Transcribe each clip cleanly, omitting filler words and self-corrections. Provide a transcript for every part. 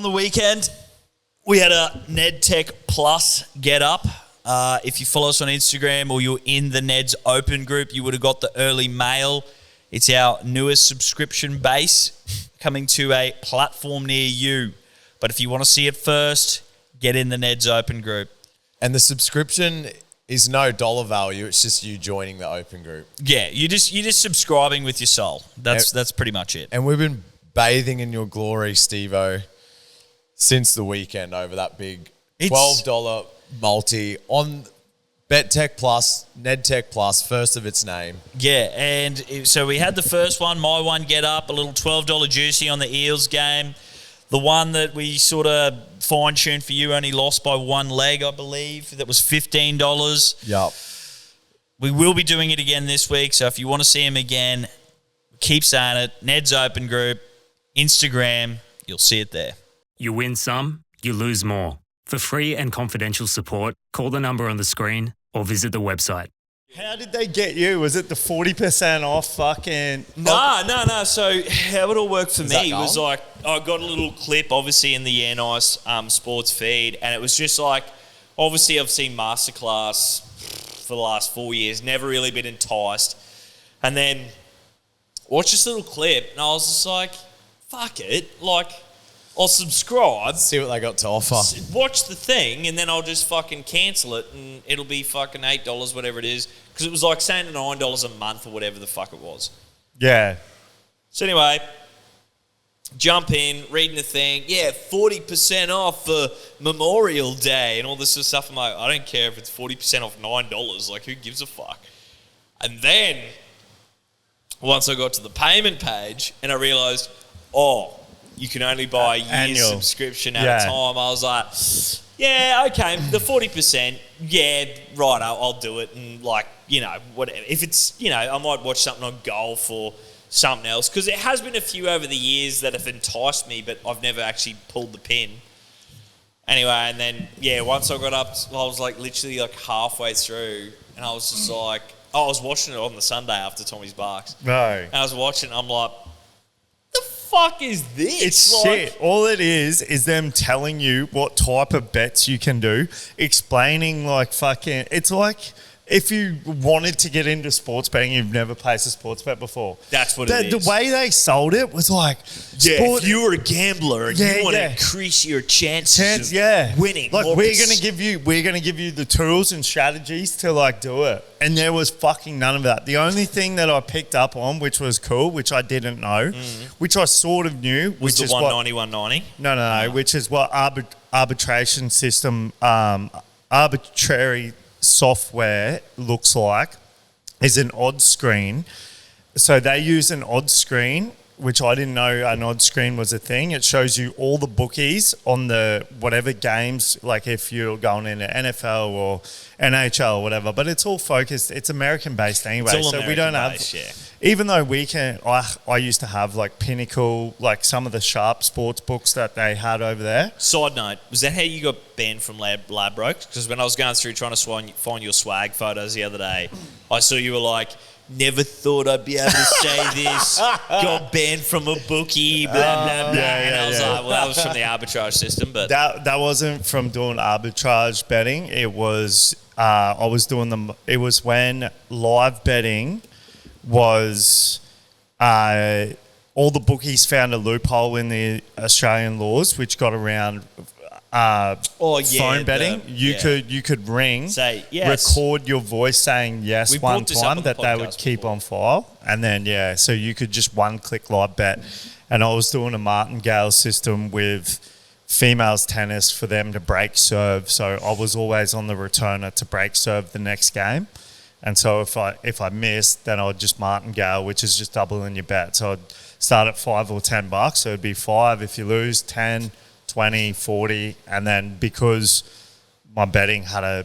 the weekend, we had a Ned Tech Plus get up. If you follow us on Instagram or you're in the Neds Open group, you would have got the early mail. It's our newest subscription base coming to a platform near you. But if you want to see it first, get in the Neds Open group. And the subscription is no dollar value. It's just you joining the open group. Yeah, you're just subscribing with your soul. That's pretty much it. And we've been bathing in your glory, Steve-O, since the weekend over that big $12 multi on BetTech Plus, NedTech Plus, first of its name. Yeah, and so we had the first one, my one get up, a little $12 juicy on the Eels game. The one that we sort of fine-tuned for you only lost by one leg, I believe. That was $15. Yup. We will be doing it again this week, so if you want to see him again, keep saying it. Ned's Open Group, Instagram, you'll see it there. You win some, you lose more. For free and confidential support, call the number on the screen or visit the website. How did they get you? Was it the 40% off fucking... No. So how it all worked for me was like, I got a little clip, obviously, in the Nice sports feed, and it was just like, obviously I've seen Masterclass for the last 4 years, never really been enticed. And then watched this little clip, and I was just like, fuck it, like... I'll subscribe. See what they got to offer. Watch the thing, and then I'll just fucking cancel it, and it'll be fucking $8, whatever it is. Because it was like saying $9 a month or whatever the fuck it was. Yeah. So anyway, jump in, reading the thing. Yeah, 40% off for Memorial Day and all this sort of stuff. I'm like, I don't care if it's 40% off $9. Like, who gives a fuck? And then, once I got to the payment page, and I realised, you can only buy a year's subscription at a time. I was like, yeah, okay, the 40%, yeah, right, I'll do it. And like, whatever. If it's, I might watch something on golf or something else. Because there has been a few over the years that have enticed me, but I've never actually pulled the pin. Anyway, and then, once I got up, I was like literally like halfway through. And I was just like, I was watching it on the Sunday after Tommy's Barks. No. And I was watching it, I'm like, fuck is this? It's shit. All it is them telling you what type of bets you can do, explaining like fucking... It's like if you wanted to get into sports betting, you've never placed a sports bet before. That's what it is. The way they sold it was like... if you were a gambler and you want to increase your chances of winning. Like we're gonna give you the tools and strategies to like do it. And there was fucking none of that. The only thing that I picked up on, which was cool, which I didn't know, which I sort of knew, was the 190. No, which is what arbitration system, arbitrary software looks like, is an odds screen. So they use an odds screen, which I didn't know an odds screen was a thing. It shows you all the bookies on the whatever games, like if you're going into NFL or NHL or whatever, but it's all focused. It's American based anyway, so we don't have. Even though we can, I used to have like Pinnacle, like some of the sharp sports books that they had over there. Side note, was that how you got banned from Ladbrokes? Because when I was going through trying to find your swag photos the other day, I saw you were like, never thought I'd be able to say this. Got banned from a bookie, blah, blah, blah. And I was like, well, that was from the arbitrage system. But that wasn't from doing arbitrage betting. It was, I was doing it was when live betting was, all the bookies found a loophole in the Australian laws, which got around phone betting. You could ring, say yes, record your voice saying yes one time that they would keep on file, and then so you could just one click live bet. And I was doing a martingale system with females tennis for them to break serve, so I was always on the returner to break serve the next game. And so if I missed, then I would just martingale, which is just doubling your bet. So I'd start at $5 or $10, so it'd be 5 if you lose, 10, 20, 40, and then because my betting had a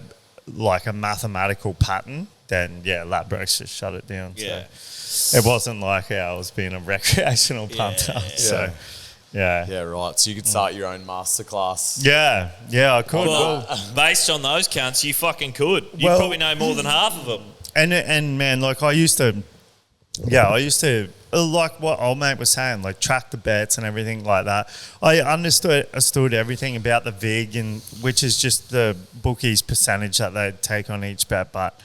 mathematical pattern, then Ladbrokes just shut it down. Yeah. So it wasn't like I was being a recreational punter. So yeah, right. So you could start your own masterclass. Yeah, I could. Well, based on those counts, you fucking could. You probably know more than half of them. And man, like I used to like what old mate was saying, like track the bets and everything like that. I understood everything about the VIG, and which is just the bookies' percentage that they take on each bet. But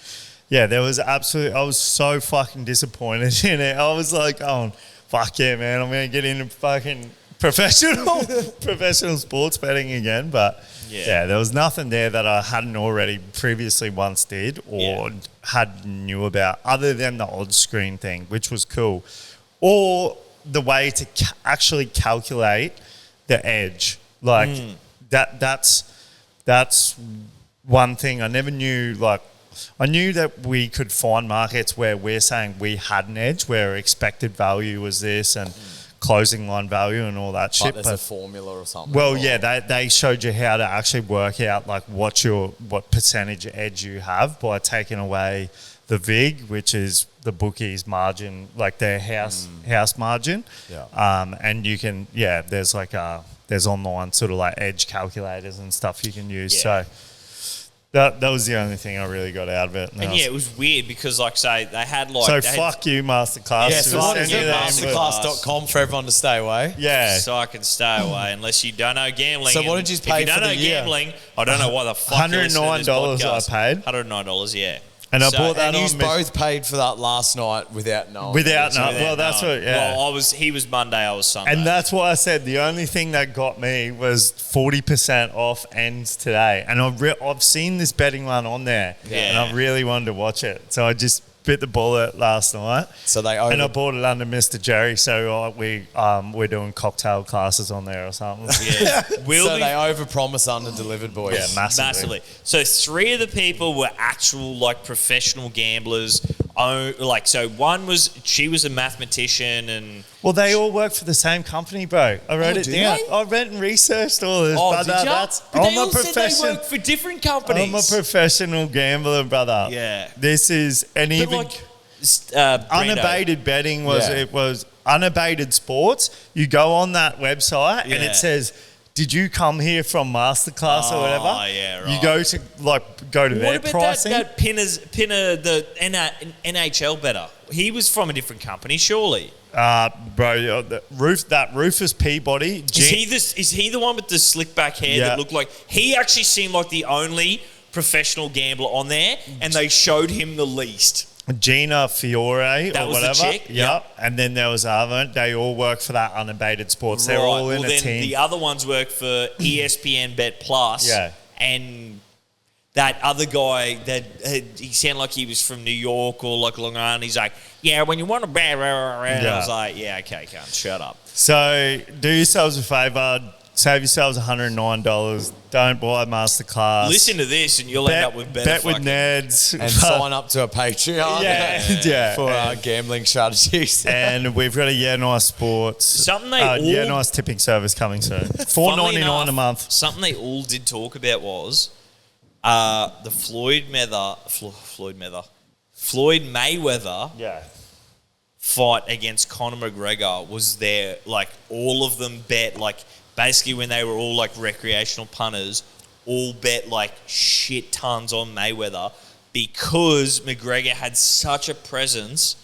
yeah, I was so fucking disappointed in it. I was like, oh, fuck yeah, man, I'm going to get into fucking professional sports betting again. But yeah, there was nothing there that I hadn't already previously once did or had knew about, other than the odds screen thing, which was cool, or the way to actually calculate the edge. Like that's one thing I never knew. Like, I knew that we could find markets where we're saying we had an edge, where expected value was this and closing line value and all that shit. But there's a formula or something. Well, yeah, they showed you how to actually work out like what percentage edge you have by taking away the VIG, which is the bookies' margin, like their house margin. Yeah. And you can there's online sort of like edge calculators and stuff you can use. Yeah. So that was the only thing I really got out of it. And it was weird because, like, say, they had like... So fuck you, Masterclass. Yeah, so what is it? Masterclass.com for everyone to stay away? Yeah. So I can stay away unless you don't know gambling. So what did you pay if you for don't the know year? gambling, I don't know why the fuck $109 I paid. $109, yeah. And I bought that and on... you both paid for that last night without knowing. Well, that's what... Yeah. Well, he was Monday, I was Sunday. And that's why I said the only thing that got me was 40% off ends today. And I've seen this betting one on there. Yeah. And I really wanted to watch it. So I just bit the bullet last night. So and I bought it under Mr. Jerry. So we're doing cocktail classes on there or something. Yeah. So they overpromise, under-delivered, boys. Yeah, massively. So 3 of the people were actual like professional gamblers. So one she was a mathematician and... Well, they all work for the same company, bro. I wrote it down. I read and researched all this. Oh, did you? I'm a professional. Said they work for different companies. I'm a professional gambler, brother. Yeah. This is unabated betting was it was unabated sports. You go on that website and it says, "Did you come here from Masterclass or whatever?" Oh, yeah, right. You go to their pricing. What about Pinner, the NHL bettor? He was from a different company, surely. Bro, that Rufus Peabody. Is he the one with the slick back hair that looked like... He actually seemed like the only professional gambler on there, and they showed him the least. Gina Fiore that or was whatever. The chick? Yep. And then there was other. They all work for that unabated sports. They're all in a team. The other ones work for ESPN Bet Plus. Yeah. And that other guy he sounded like he was from New York or like Long Island. He's like, yeah, when you want to bet, and I was like, yeah, okay, can't shut up. So do yourselves a favor. Save yourselves $109. Don't buy Masterclass. Listen to this, and you'll end up with better. Bet with Neds and sign up to a Patreon. For our gambling strategies. And we've got a Nice Sports, Nice tipping service coming soon. $4.99 a month. Something they all did talk about was the Floyd Mayweather. Fight against Conor McGregor was there. Like all of them bet like. Basically, when they were all like recreational punters, all bet like shit tons on Mayweather because McGregor had such a presence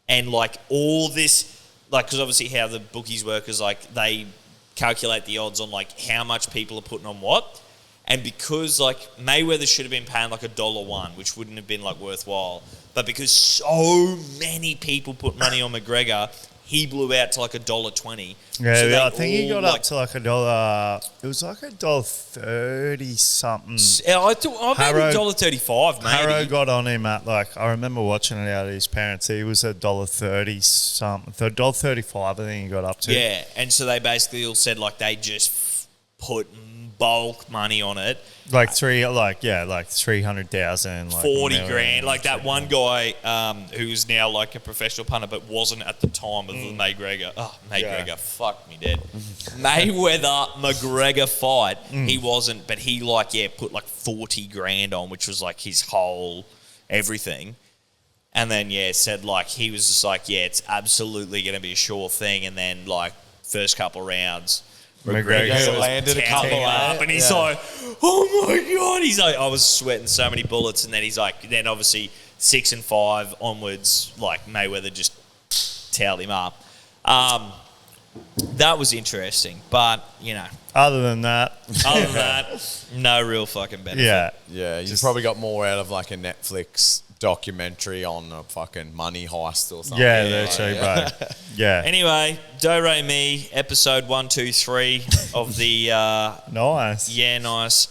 and like all this, like, because obviously how the bookies work is like they calculate the odds on like how much people are putting on what. And because like Mayweather should have been paying like $1, which wouldn't have been like worthwhile. But because so many people put money on McGregor, he blew out to like $1.20. Yeah, so I think he got up to like $1. It was like $1.30 something. I made $1.35. Maybe Harrow got on him at like I remember watching it out of his parents. He was $1.30 something, $1.35. I think he got up to. Yeah, and so they basically all said like they just put bulk money on it. Like 300,000, like 40 grand. Like that one guy who's now like a professional punter, but wasn't at the time of the Mayweather. Fuck me dead. Mayweather McGregor fight. He wasn't, but he put like 40 grand on, which was like his whole everything. And then said like he was just like it's absolutely going to be a sure thing. And then like first couple rounds. McGregor landed a couple up, and he's like, "Oh my god!" He's like, "I was sweating so many bullets," and then he's like, then obviously 6 and 5 onwards, like Mayweather just towelled him up. That was interesting, but Other than that, no real fucking benefit. Yeah, you probably got more out of like a Netflix documentary on a fucking money heist or something. yeah, that's true, bro. Yeah. Anyway, Do Re Mi, episode 1, 2, 3 of the Nice. Nice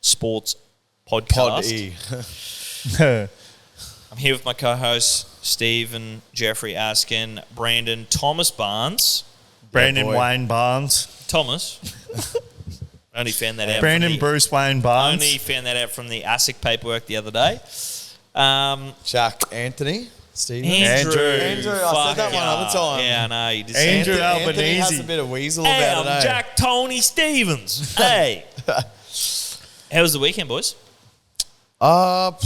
Sports podcast. Pod E. I'm here with my co-hosts Steve and Jeffrey Askin, Brandon Thomas Barnes. Brandon boy. Wayne Barnes. Thomas. Only found that out. Brandon Bruce Wayne Barnes. Only found that out from the ASIC paperwork the other day. Jack Anthony. Steve. Andrew. I said that one other time. Yeah, I know. You just Andrew Anthony Albanese. has a bit of weasel Hey, about I'm it. Jack Tony Stevens. Hey. How was the weekend, boys? Well,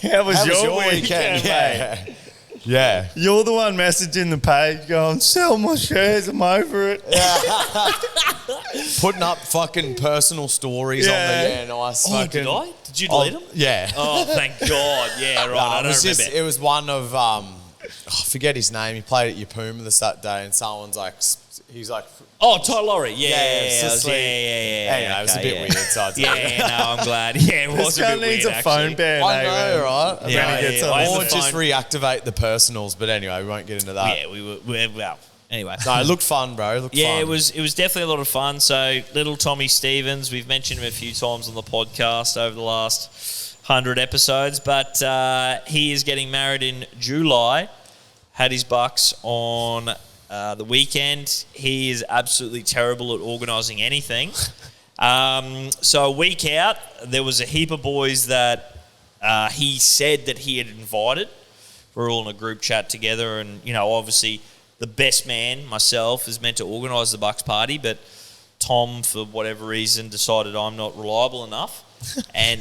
how was your weekend, mate? Yeah. You're the one messaging the page going, sell my shares, I'm over it. Putting up fucking personal stories on the nice Oh, fucking. did I? Did you delete them? Yeah. Oh, thank God. Yeah, right. I don't remember. It was one of I forget his name. He played at Yapuma that day, and someone's like, he's like, Oh, Ty Laurie. Yeah. Anyway, it was a bit weird. So I No, I'm glad. Yeah, it was This a guy bit weird, needs a actually. phone ban. I know, right? Yeah, Gets yeah, on I the have Or the just phone. reactivate the personals. But anyway, we won't get into that. Yeah, we were. Well, anyway. No, it looked fun, bro. It looked Yeah, fun. it was definitely a lot of fun. So, little Tommy Stevens, we've mentioned him a few times on the podcast over the last 100 episodes, but he is getting married in July. Had his bucks on the weekend. He is absolutely terrible at organising anything. So a week out, there was a heap of boys that he said that he had invited. We're all in a group chat together, and obviously the best man, myself, is meant to organise the Bucks party, but Tom, for whatever reason, decided I'm not reliable enough. And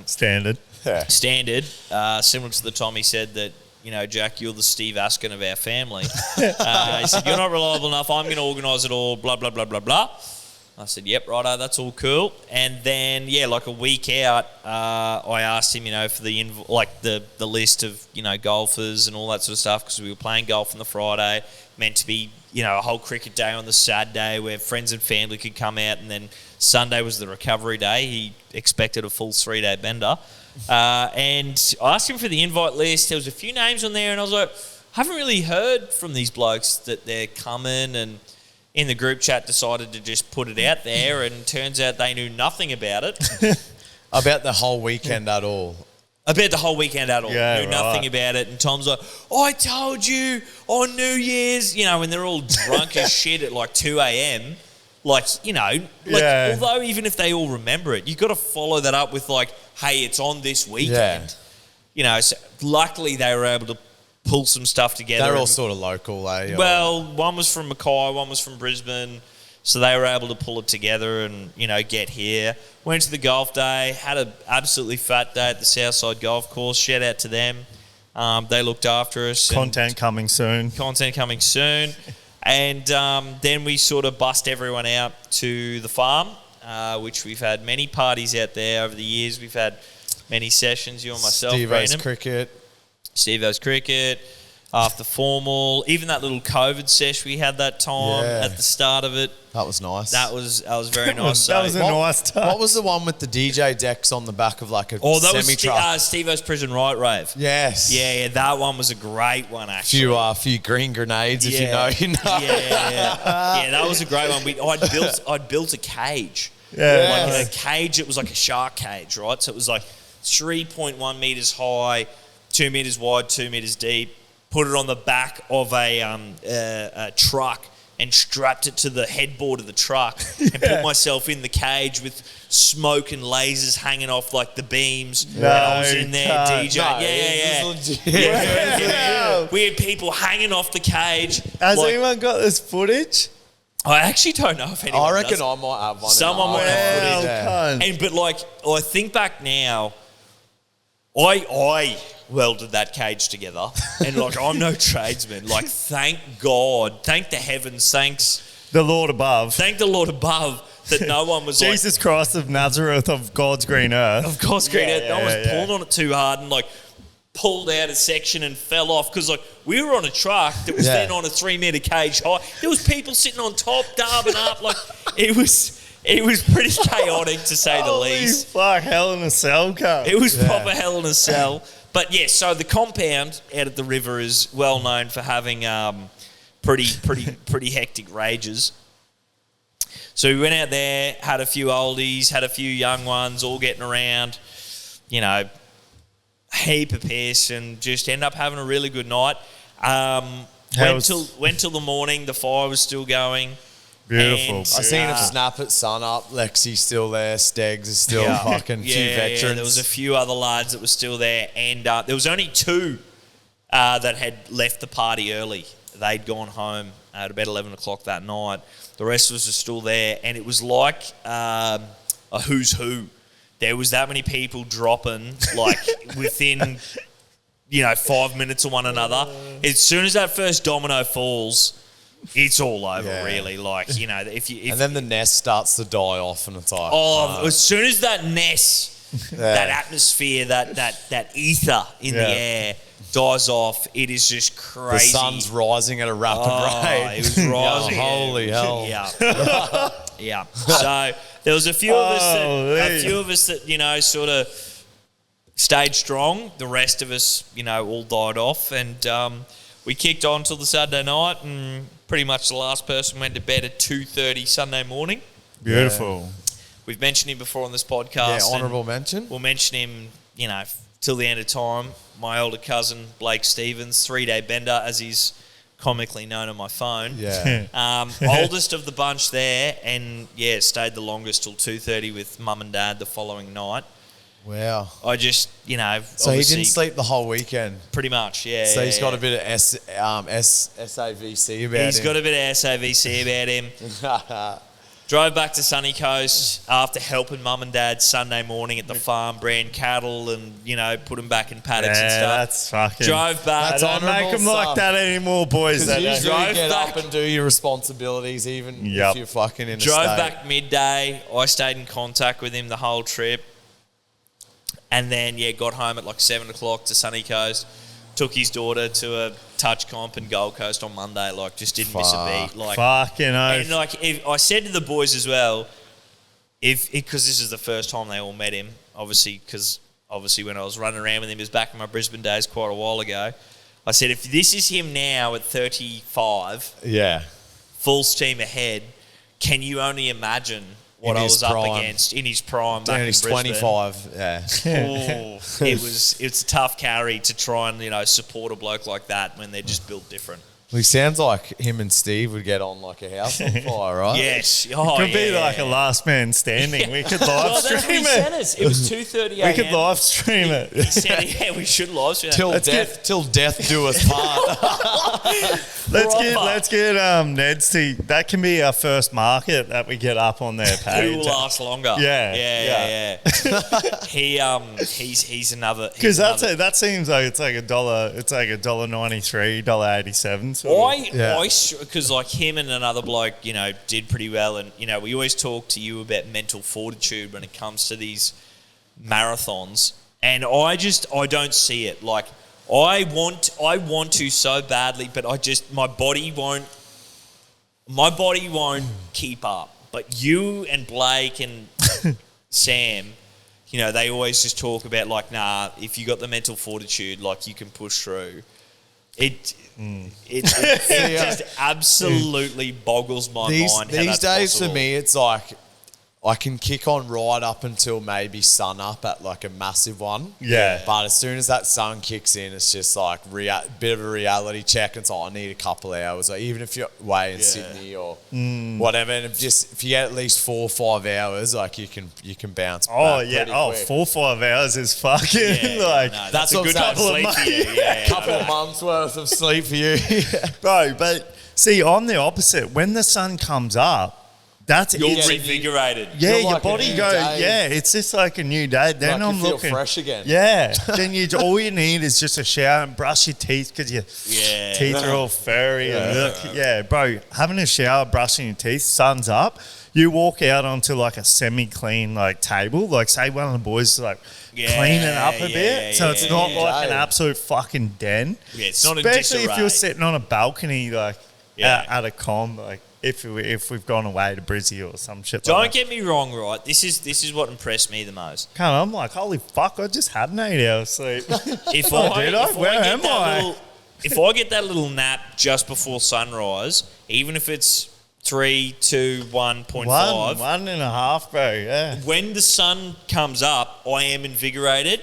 Standard. standard, similar to the Tom he said that, Jack, you're the Steve Askin of our family. He said, you're not reliable enough, I'm going to organise it all, blah, blah, blah, blah, blah. I said, yep, righto, that's all cool. And then, like a week out, I asked him, for the list of, golfers and all that sort of stuff, because we were playing golf on the Friday, meant to be, a whole cricket day on the Saturday where friends and family could come out, and then Sunday was the recovery day. He expected a full 3-day bender. And I asked him for the invite list. There was a few names on there, and I was like, I haven't really heard from these blokes that they're coming, and in the group chat decided to just put it out there, and turns out they knew nothing about it. About the whole weekend at all. About the whole weekend at all. Yeah, Knew nothing about it. And Tom's like, I told you on New Year's, when they're all drunk as shit at like 2 a.m. Although even if they all remember it, you've got to follow that up with like, hey, it's on this weekend. So luckily they were able to pull some stuff together. They're all sort of local, eh? Well, one was from Mackay, one was from Brisbane. So they were able to pull it together and, get here. Went to the golf day, had an absolutely fat day at the Southside Golf Course. Shout out to them. They looked after us. Content coming soon. And then we sort of bust everyone out to the farm, which we've had many parties out there over the years. We've had many sessions, you and myself, Steve-O's cricket. Steve-O's cricket, after formal, even that little COVID sesh we had that time at the start of it. That was nice. That was very nice. That was a nice touch. What was the one with the DJ decks on the back of like a that semi-truck? was Steve-O's Prison Right Rave. Yes. Yeah, that one was a great one, actually. Few green grenades, if you know, you know. Yeah, that was a great one. I'd built a cage. Yeah. Like a cage, it was like a shark cage, right? So it was like 3.1 metres high, 2 metres wide, 2 metres deep. Put it on the back of a truck and strapped it to the headboard of the truck and put myself in the cage with smoke and lasers hanging off like the beams. And I was in there DJing. Yeah. We had people hanging off the cage. Has anyone got this footage? I actually don't know if anyone I reckon does. I might have one. Someone might have footage. Well, I think back now, I welded that cage together, and I'm no tradesman. Thank God, thank the heavens, thank the Lord above. the Lord above that no one was Jesus Christ of Nazareth of God's green earth. of course, no one was pulling on it too hard, and pulled out a section and fell off because like we were on a truck that was then on a 3 meter cage high. There was people sitting on top, darbing up. Like it was pretty chaotic to say the least. Fuck, hell in a cell car. It was proper hell in a cell. But yeah, so the compound out at the river is well known for having pretty hectic rages. So we went out there, had a few oldies, had a few young ones, all getting around, you know, heap of piss, and just ended up having a really good night. Went till the morning. The fire was still going. Beautiful. I seen him snap at sun up. Lexi's still there. Stegs is still fucking few veterans. Yeah, there was a few other lads that were still there, and there was only two that had left the party early. They'd gone home at about 11 o'clock that night. The rest was just still there, and it was like a who's who. There was that many people dropping, like within, 5 minutes of one another. As soon as that first domino falls, it's all over, really. Like, if and then the nest starts to die off, and it's like, as soon as that nest, that atmosphere, that ether in the air dies off, it is just crazy. The sun's rising at a rapid rate. It was rising. Holy hell! Yeah. So there was a few of us that sort of stayed strong. The rest of us, all died off, and we kicked on till the Saturday night, and pretty much the last person went to bed at 2:30 Sunday morning. Beautiful. We've mentioned him before on this podcast. Yeah, honourable mention. We'll mention him, till the end of time. My older cousin, Blake Stevens, 3-day bender, as he's comically known on my phone. Yeah. Oldest of the bunch there, and stayed the longest till 2:30 with mum and dad the following night. Wow. I just, So he didn't sleep the whole weekend? Pretty much, yeah. So he's got a bit of SAVC about him. He's got a bit of SAVC about him. Drove back to Sunny Coast after helping mum and dad Sunday morning at the farm, brand cattle, and put them back in paddocks and stuff. That's fucking. Drove back. Don't make them like that anymore, boys. Because usually you get up and do your responsibilities, even if you're fucking in a state. Drove back midday. I stayed in contact with him the whole trip, and then got home at like 7 o'clock to Sunny Coast. Took his daughter to a touch comp in Gold Coast on Monday. Like, just didn't miss a beat. Like, fucking and like, if I said to the boys as well, because this is the first time they all met him, obviously when I was running around with him, it was back in my Brisbane days quite a while ago. I said, if this is him now at 35, full steam ahead, can you only imagine what I was up against in his prime back in Brisbane? 25, It's a tough carry to try and, support a bloke like that when they're just built different. Well, he sounds like him and Steve would get on like a house on fire, right? Yes. Could be like a last man standing. We could live stream it. It was 2:30 a.m. We could live stream it. He said, we should live stream it. Till death do us part. Let's get Neds. That can be our first market that we get up on their page. Who will last longer? Yeah. He's another. Because that seems like it's like $1. It's like $1.93, $1.87. Because like him and another bloke, did pretty well, and we always talk to you about mental fortitude when it comes to these marathons, and I don't see it. Like I want to so badly, but my body won't keep up. But you and Blake and Sam, they always just talk about like, nah, if you got the mental fortitude, like you can push through. It just absolutely boggles my mind how these that's days possible. For me, it's like I can kick on right up until maybe sun up at like a massive one. Yeah. But as soon as that sun kicks in, it's just like bit of a reality check. It's like I need a couple of hours. Like even if you're away in Sydney or whatever, and if you get at least 4 or 5 hours, like you can bounce back. Oh yeah. Oh, 4 or 5 hours is fucking that's a good couple of months. Couple of months worth of sleep for you, bro. But see, I'm the opposite. When the sun comes up, That's You're it's- reinvigorated. Yeah, Feel your like a body new goes. day. Yeah, it's just like a new day. Then Like I'm you feel looking fresh again. Yeah, then all you need is just a shower and brush your teeth because your Yeah. teeth are all furry and look. Yeah, bro, having a shower, brushing your teeth, sun's up. You walk out onto like a semi-clean like table. Like say one of the boys like cleaning up a bit, so it's not like an absolute fucking den. Yeah, it's not a Especially if disarray. you're sitting on a balcony like at a com like. If we've gone away to Brizzy or some shit Don't like that. get me wrong, right? This is what impressed me the most. I'm like, holy fuck, I just had an 8 hour sleep. If Where am I? If I get that little nap just before sunrise, even if it's 3, 2, 1.5, 1.5, bro, yeah. when the sun comes up, I am invigorated.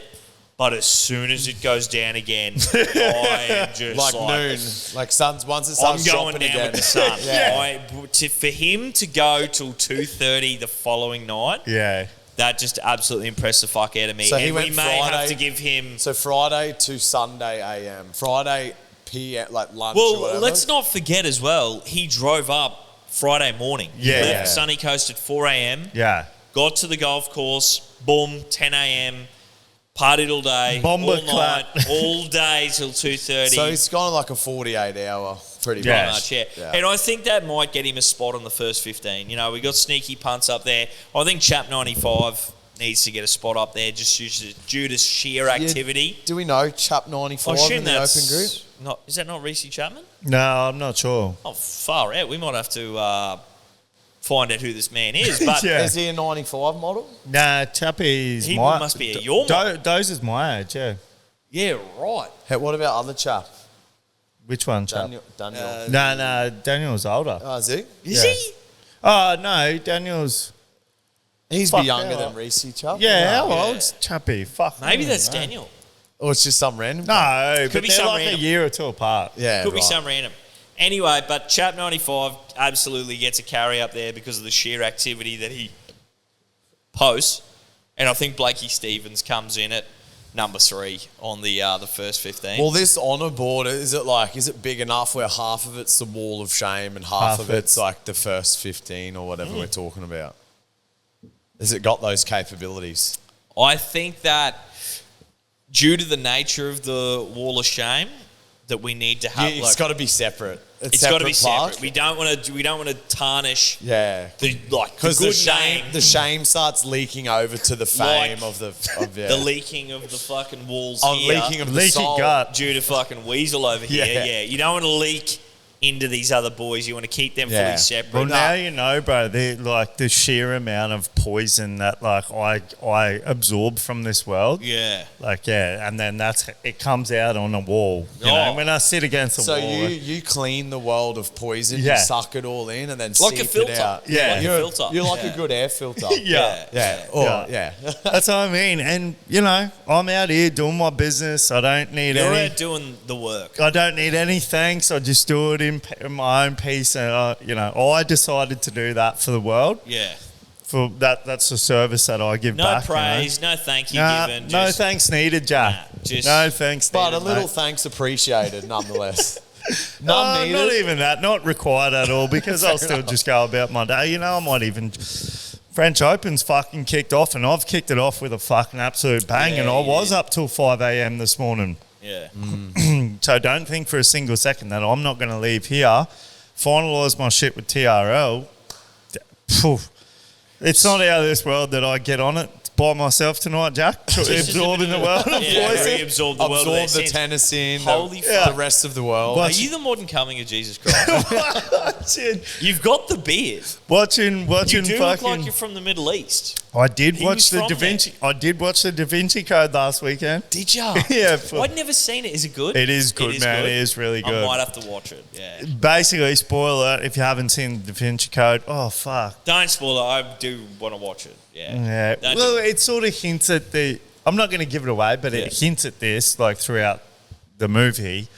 But as soon as it goes down again, I am just Like noon. Like once it I'm starts going dropping down again. with the sun. Yeah. For him to go till 2:30 the following night, Yeah. that just absolutely impressed the fuck out of me. So he and went we may have Friday- to give him. So Friday to Sunday AM. Friday PM, like lunch or Well, whatever. let's not forget as well, he drove up Friday morning. Yeah. He left Yeah. Sunny Coast at 4 a.m., Yeah. got to the golf course, boom, 10 a.m., partied all day, Bomber all night, clap. all day till 2:30. So he's gone like a 48 hour, pretty Yeah. much. Much, yeah. And I think that might get him a spot on the first 15. You know, we got sneaky punts up there. I think Chap 95 needs to get a spot up there just due to sheer activity. Do we know Chap 95 I assume in the that's open group? not. Is that not Reece Chapman? No, I'm not sure. Oh, far out. We might have to find out who this man is. But Yeah. Is he a 95 model? Nah, Chappie's He my... must be at your model. Those is my age, yeah. yeah, right. Hey, what about other Chap? Which one, Chap? Daniel. No, Daniel's older. Oh, is he? Is Yeah. he? Oh, no, Daniel's... He's Fuck be younger yeah. than Reece Chap. Yeah, how yeah. old's Chappie? Fuck. Maybe me, that's no. Daniel. Or it's just some random. No, Could but be they're some like random. a year or two apart. Yeah, Could be right. some random. Anyway, but Chap 95 absolutely gets a carry up there because of the sheer activity that he posts. And I think Blakey Stevens comes in at number 3 on the first 15. Well, this honour board, is it big enough where half of it's the wall of shame and half of it's like the first 15 or whatever we're talking about? Has it got those capabilities? I think that due to the nature of the wall of shame, that we need to have. It's got to be separate. It's got to be plaque? separate. We don't want to tarnish. Yeah. The Because good the shame, name, the shame starts leaking over to the fame Like of the the leaking of the fucking walls Oh, here. leaking of the Leaky soul. gut. due to fucking Weasel over here. Yeah. Yeah, you don't want to leak into these other boys. You want to keep them Yeah. fully separate. Well, now you know, bro. Like the sheer amount of poison that like I absorb from this world. Yeah. Like and then it comes out on a wall. You Oh. know, when I sit against a So wall. you clean the world of poison, Yeah. you suck it all in, and then Like a seep filter. it out. Yeah. Like a you're, filter. You're like Yeah. a good air filter. yeah. Yeah. That's what I mean. And you know, I'm out here doing my business. I don't need You're any. out doing the work. I don't need any thanks. I just do it in my own peace, and I decided to do that for the world. Yeah. For that's the service that I give No back. praise, no thank you Nah, given. no Just, thanks needed, Jack. Nah, just- no thanks But needed, a little mate. thanks appreciated, nonetheless. None needed. Not even that. Not required at all because I'll still just go about my day. You know, I might even... French Open's fucking kicked off and I've kicked it off with a fucking absolute bang Yeah, and I was yeah. up till 5 a.m. this morning. yeah. So don't think for a single second that I'm not going to leave here, finalise my shit with TRL. Phew. It's not out of this world that I get on it by myself tonight, Jack. Absorbing the world of Yeah, poison. reabsorb the world of Absorb their the sins. tennis in, Holy the fuck. rest of the world. Are you the modern coming of Jesus Christ? You've got the beard. watching You do look fucking... like you're from the Middle East. I did He watch was the from Da Vinci. I did watch the Da Vinci Code last weekend. Did ya? Yeah, for- I'd never seen it. Is it good? It is good, man. It is really good. I might have to watch it. Yeah. Basically, spoiler if you haven't seen the Da Vinci Code. Oh fuck. Don't spoil it. I do want to watch it. Yeah. Yeah. Don't Well, do- it sort of hints at the. I'm not going to give it away, but it Yeah. hints at this like throughout the movie.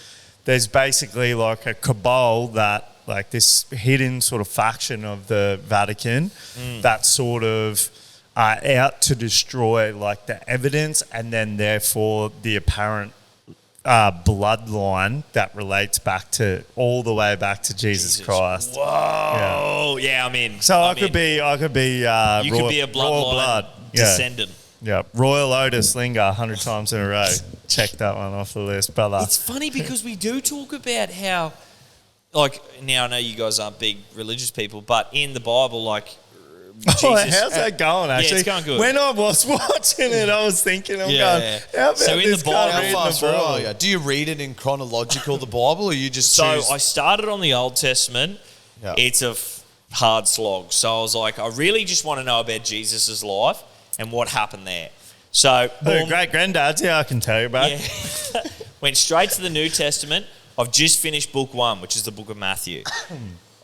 There's basically like a cabal that like this hidden sort of faction of the Vatican that sort of are out to destroy like the evidence and then therefore the apparent bloodline that relates back to all the way back to Jesus Christ. Whoa! Yeah, I'm in. So I could be. You could be a royal blood descendant. Yeah, Royal Otis Linger 100 times in a row. Check that one off the list, brother. It's funny because we do talk about how, like, now I know you guys aren't big religious people, but in the Bible, like, Jesus, how's that going, actually? Yeah, it's going good. When I was watching it, I was thinking, going, how about so in this the Bible, How far through are you? Do you read it in chronological, the Bible, or you just choose? I started on the Old Testament. Yeah. It's a hard slog. So I was like, I really just want to know about Jesus' life and what happened there. So, boom. Great granddad's, I can tell you about. Yeah. Went straight to the New Testament. I've just finished book 1, which is the book of Matthew.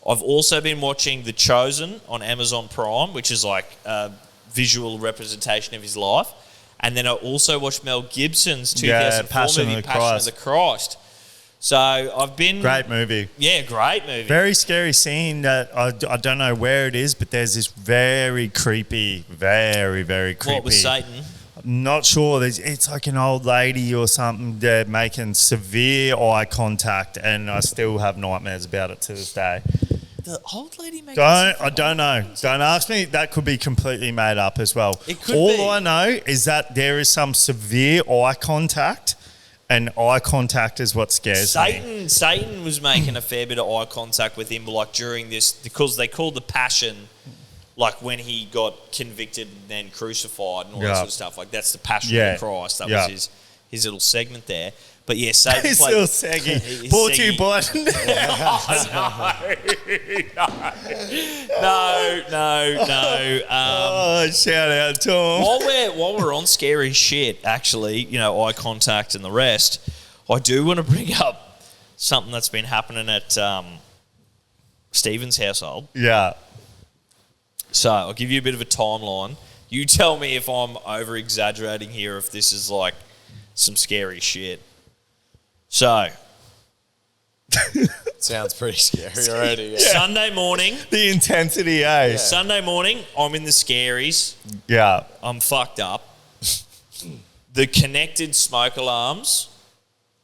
I've also been watching The Chosen on Amazon Prime, which is like a visual representation of his life. And then I also watched Mel Gibson's 2004 movie, Passion of the Christ. So I've been... Great movie. Yeah, great movie. Very scary scene that I don't know where it is, but there's this very creepy, very, very creepy... What, with Satan? Not sure. It's like an old lady or something. They're making severe eye contact, and I still have nightmares about it to this day. The old lady making I don't know. Don't ask me. That could be completely made up as well. It could All be. I know is that there is some severe eye contact, and eye contact is what scares me. Satan was making a fair bit of eye contact with him, like during this, because they called the Passion, like when he got convicted and then crucified and all that sort of stuff. Like that's the Passion of Christ. That was his little segment there. But yeah, Satan His played... little seggy. Brought to you by... No. Shout out to him. While we're on scary shit, actually, eye contact and the rest, I do want to bring up something that's been happening at Stephen's household. Yeah. So I'll give you a bit of a timeline. You tell me if I'm over-exaggerating here, if this is like some scary shit. So... Sounds pretty scary already. Yeah. Sunday morning. The intensity, eh? Yeah. Sunday morning, I'm in the scaries. Yeah. I'm fucked up. The connected smoke alarms,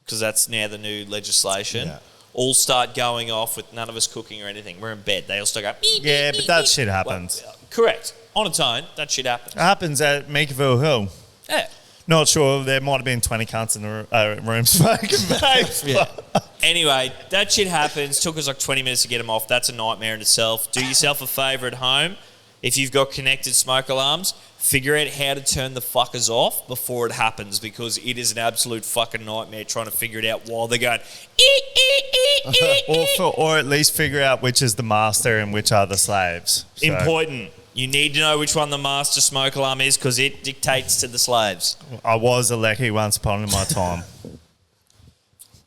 because that's now the new legislation, all start going off with none of us cooking or anything. We're in bed. They all start going... Yeah, but that shit happens. Well, correct. On its own, that shit happens. It happens at Meekville Hill. Yeah. Not sure. There might have been 20 cunts in the room smoking, mate. Anyway, that shit happens. Took us like 20 minutes to get them off. That's a nightmare in itself. Do yourself a favour at home. If you've got connected smoke alarms, figure out how to turn the fuckers off before it happens, because it is an absolute fucking nightmare trying to figure it out while they're going... or at least figure out which is the master and which are the slaves. So. Important. You need to know which one the master smoke alarm is, because it dictates to the slaves. I was a lecky once upon my time.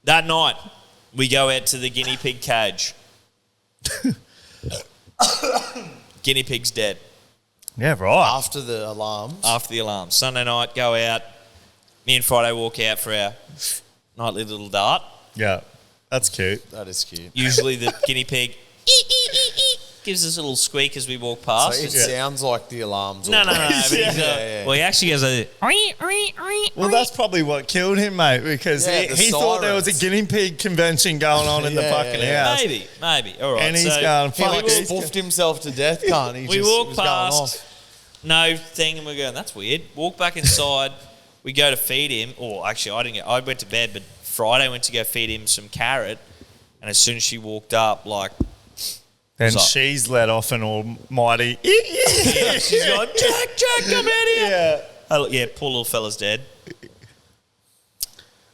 That night, we go out to the guinea pig cage. Guinea pig's dead. Yeah, right. After the alarms. After the alarms. Sunday night, go out. Me and Friday walk out for our nightly little dart. Yeah, that's cute. That is cute. Usually the guinea pig gives us a little squeak as we walk past. So it sounds like the alarms. No. But well, he actually goes a... Well, that's probably what killed him, mate, because he thought there was a guinea pig convention going on in the fucking house. Maybe. All right. And he's going, he like spoofed himself to death, can't he? We walk past, no thing, and we're going, that's weird. Walk back inside. We go to feed him. Or actually, I went to bed, but Friday went to go feed him some carrot. And as soon as she walked up, like... Then she's let off an almighty... she's like, Jack, come out here. Yeah. Oh, yeah, poor little fella's dead.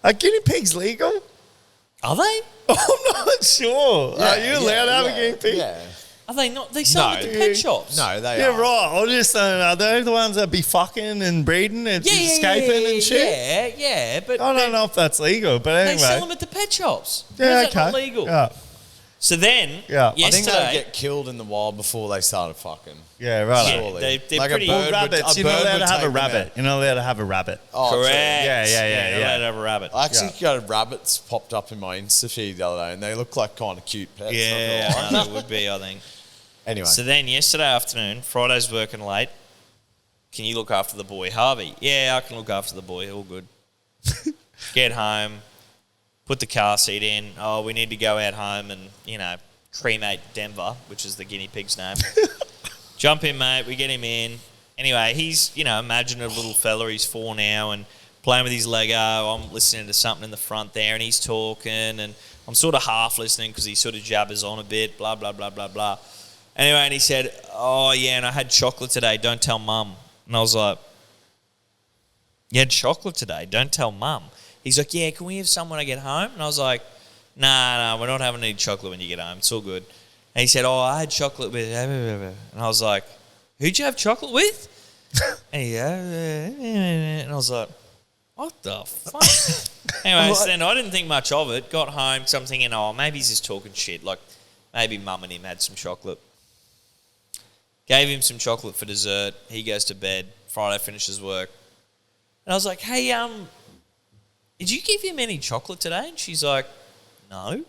Are guinea pigs legal? Are they? I'm not sure. Yeah, Are you allowed to have a guinea pig? Yeah. Are they not? They sell at the pet shops. No, they Yeah, are. right. I just don't know. Are they the ones that be fucking and breeding and escaping and shit? Yeah, but I don't know if that's legal, but anyway. they sell them at the pet shops. Yeah, How's that not legal? Yeah. So then, Yeah. I think yesterday... they get killed in the wild before they started fucking. Yeah, right. Yeah, Surely. they're Like pretty... a bird Rabbits. You're not allowed to have a rabbit. You're not allowed to have a rabbit. Oh, Correct. true. Yeah. You're allowed to have a rabbit. I actually got rabbits popped up in my Insta feed the other day, and they look like kind of cute pets. Yeah, not gonna lie. they would be, I think. Anyway. So then yesterday afternoon, Friday's working late. Can you look after the boy? Harvey? Yeah, I can look after the boy. All good. Get home. put the car seat in. Oh, we need to go out home and, cremate Denver, which is the guinea pig's name. Jump in, mate. We get him in. Anyway, he's, imaginative little fella. He's 4 now and playing with his Lego. I'm listening to something in the front there and he's talking and I'm sort of half listening because he sort of jabbers on a bit, blah, blah, blah, blah, blah. Anyway, and he said, oh, yeah, and I had chocolate today. Don't tell Mum. And I was like, you had chocolate today? Don't tell Mum. He's like, yeah, can we have some when I get home? And I was like, nah, we're not having any chocolate when you get home. It's all good. And he said, oh, I had chocolate with... And I was like, who'd you have chocolate with? And I was like, what the fuck? Anyway, so then I didn't think much of it. Got home because I'm thinking, oh, maybe he's just talking shit. Like, maybe Mum and him had some chocolate. Gave him some chocolate for dessert. He goes to bed. Friday finishes work. And I was like, hey, did you give him any chocolate today? And she's like, no. And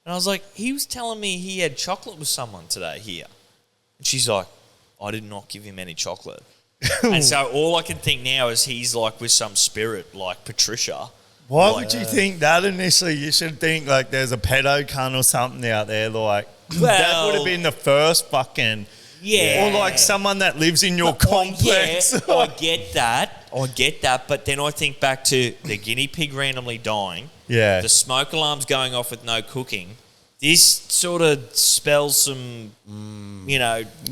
I was like, he was telling me he had chocolate with someone today here. And she's like, I did not give him any chocolate. And so all I can think now is he's like with some spirit like Patricia. Why would you think that initially? You should think like there's a pedo cunt or something out there. Like, that would have been the first fucking... Yeah. Or like someone that lives in your complex. Yeah, I get that. But then I think back to the guinea pig randomly dying. Yeah. The smoke alarm's going off with no cooking. This sort of spells some,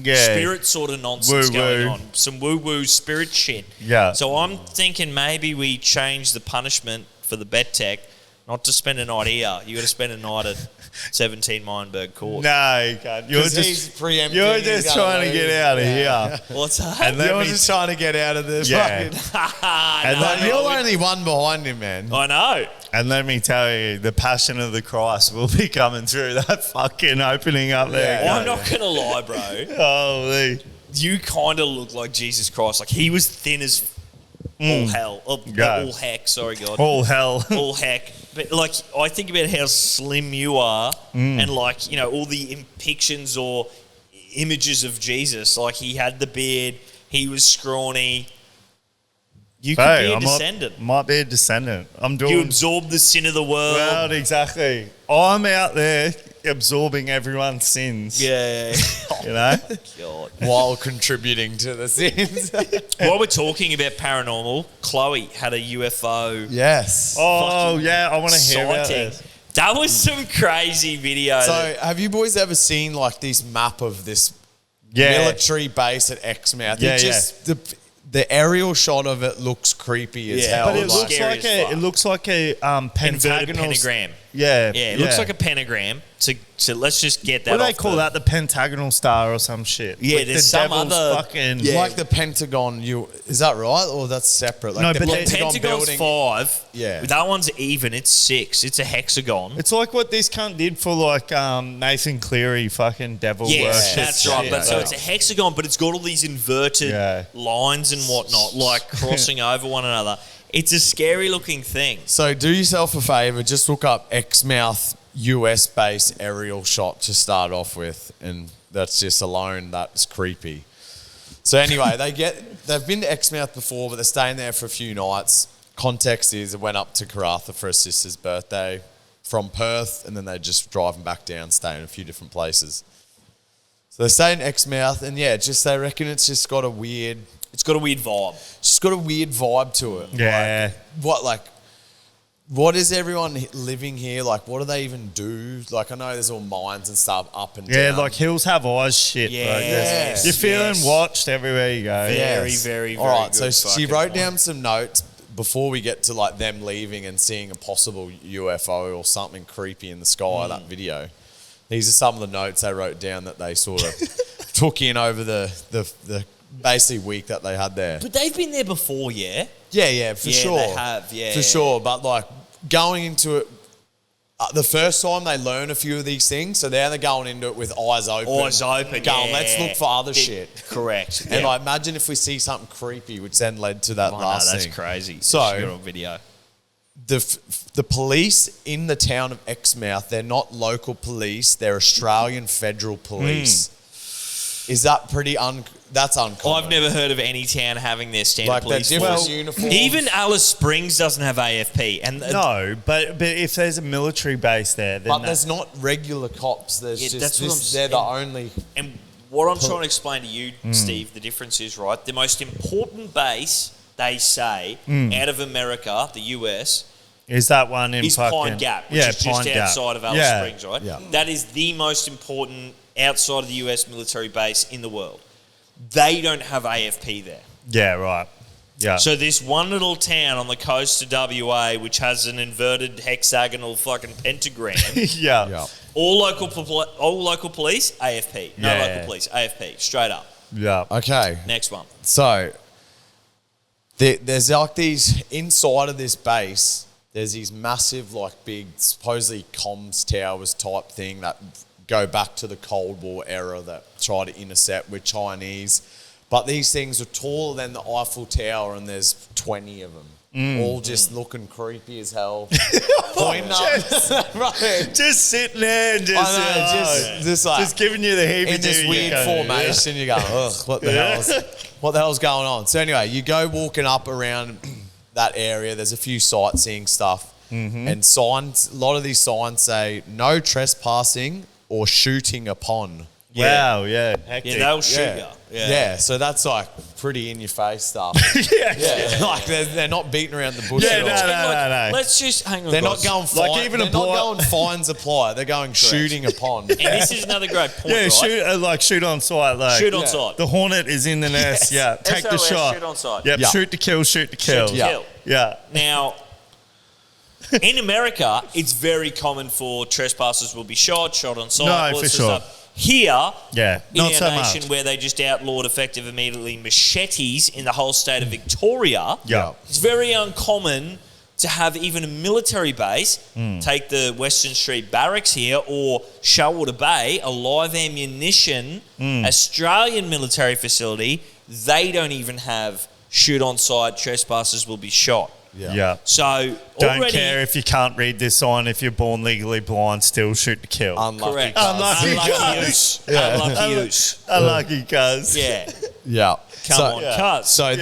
spirit sort of nonsense going on. Some woo-woo spirit shit. Yeah. So I'm thinking maybe we change the punishment for the bet tech, not to spend a night here. You got to spend a night at 17 Meinberg Court. No, you can't. You're just trying to get out of here. What's that? And you're just trying to get out of this. Yeah. And you're only one behind him, man. I know. And let me tell you, the passion of the Christ will be coming through that fucking opening up there. I'm not going to lie, bro. Holy. You kind of look like Jesus Christ. Like, he was thin as all hell. All heck, sorry, God. All hell. All heck. But, like, I think about how slim you are and, like, all the depictions or images of Jesus. Like, he had the beard. He was scrawny. You could be a descendant. Might be a descendant. You absorb the sin of the world. Well, exactly. I'm out there absorbing everyone's sins. Yeah. God. While contributing to the sins. While we're talking about paranormal, Chloe had a UFO. Yes. Oh, yeah. I want to hear about sighting. this. That was some crazy video. So, have you boys ever seen like this map of this military base at Exmouth? Yeah, The aerial shot of it looks creepy as hell. But it looks like a pentagonal pentagram. Yeah, it looks like a pentagram. So let's just get that. What do they call that? The pentagonal star or some shit? Yeah, like there's the some devil's other fucking like the Pentagon. Is that right, or that's separate? Like no, the but Pentagon's building. 5. Yeah, that one's even. It's 6. It's a hexagon. It's like what this cunt did for like Nathan Cleary, fucking devil worship. Yes, that's right. shit. But so it's a hexagon, but it's got all these inverted lines and whatnot, like crossing over one another. It's a scary looking thing. So do yourself a favor, just look up Exmouth US base aerial shot to start off with, and that's just alone, that's creepy. So anyway, they've been to Exmouth before, but they're staying there for a few nights. Context is it went up to Karratha for her sister's birthday from Perth, and then they're just driving back down, staying in a few different places. So they stay in Exmouth, and they reckon it's just got a weird... It's got a weird vibe. It's just got a weird vibe to it. Yeah. What is everyone living here? Like, what do they even do? Like, I know there's all mines and stuff up and down. Yeah, like hills have eyes shit. Yes. You're feeling watched everywhere you go. Very, very, very all right, good. so she wrote down some notes before we get to, like, them leaving and seeing a possible UFO or something creepy in the sky, that video. These are some of the notes they wrote down that they sort of took in over the basically week that they had there. But they've been there before, yeah? Yeah, for sure. They have, For sure, but like going into it, the first time they learn a few of these things, so they're going into it with eyes open. Going, let's look for other shit. Correct. And I imagine if we see something creepy, which then led to that last thing. That's crazy. So, got a video. The police in the town of Exmouth, they're not local police, they're Australian federal police. Is that pretty that's uncommon? I've never heard of any town having their standard like police different force. uniforms. Even Alice Springs doesn't have AFP. And No, but if there's a military base there, then But there's not regular cops. There's Yeah, just that's what this, I'm they're the only. And what I'm trying to explain to you, Steve, the difference is, right, the most important base, they say, out of America, the US, is that one in is Pine Gap, which is just outside of Alice Springs, right? Yeah. That is the most important outside of the US military base in the world. They don't have AFP there. Yeah, right. Yeah. So this one little town on the coast of WA, which has an inverted hexagonal fucking pentagram, yeah. all local police, AFP. No local police, AFP. Straight up. Yeah. Okay. Next one. So there's like these inside of this base. There's these massive, like big, supposedly comms towers type thing that go back to the Cold War era that try to intercept with Chinese. But these things are taller than the Eiffel Tower, and there's 20 of them. All just looking creepy as hell. Pointing up. Right. Just sitting there and just giving you the heebie-jeebies. In this weird formation, you go, ugh, what the hell's going on? So anyway, you go walking up around that area. There's a few sightseeing stuff. And signs, a lot of these signs say, no trespassing or shooting upon. Wow, yeah. Hectic. Yeah, they'll shoot you. Yeah, so that's like pretty in your face stuff. Like they're not beating around the bush at all. No. Let's just hang on. They're guys. not going fine. Like even they're not going fines apply. They're going shooting upon. And this is another great point, right? Shoot on sight. Like, Shoot on sight. The Hornet is in the nest. Yes. Yeah, take the SOS, shot. shoot on sight. Yep, Yeah. shoot to kill. Shoot to kill. Yeah. Now, in America, it's very common for trespassers will be shot on sight. No, all for this sure. sort of stuff. Here, Yeah, in not our so nation much. where they just outlawed effective immediately machetes in the whole state of Victoria, Yeah. it's very uncommon to have even a military base, take the Western Street Barracks here, or Shellwater Bay, a live ammunition Australian military facility. They don't even have shoot on sight, trespassers will be shot. Yeah. So Don't already, care if you can't read this sign. If you're born legally blind, still shoot to kill. Unlucky. correct. Unlucky Unlucky cuz. use. Unlucky use. Unlucky cuz. Yeah. Yeah. Come on, cuz. So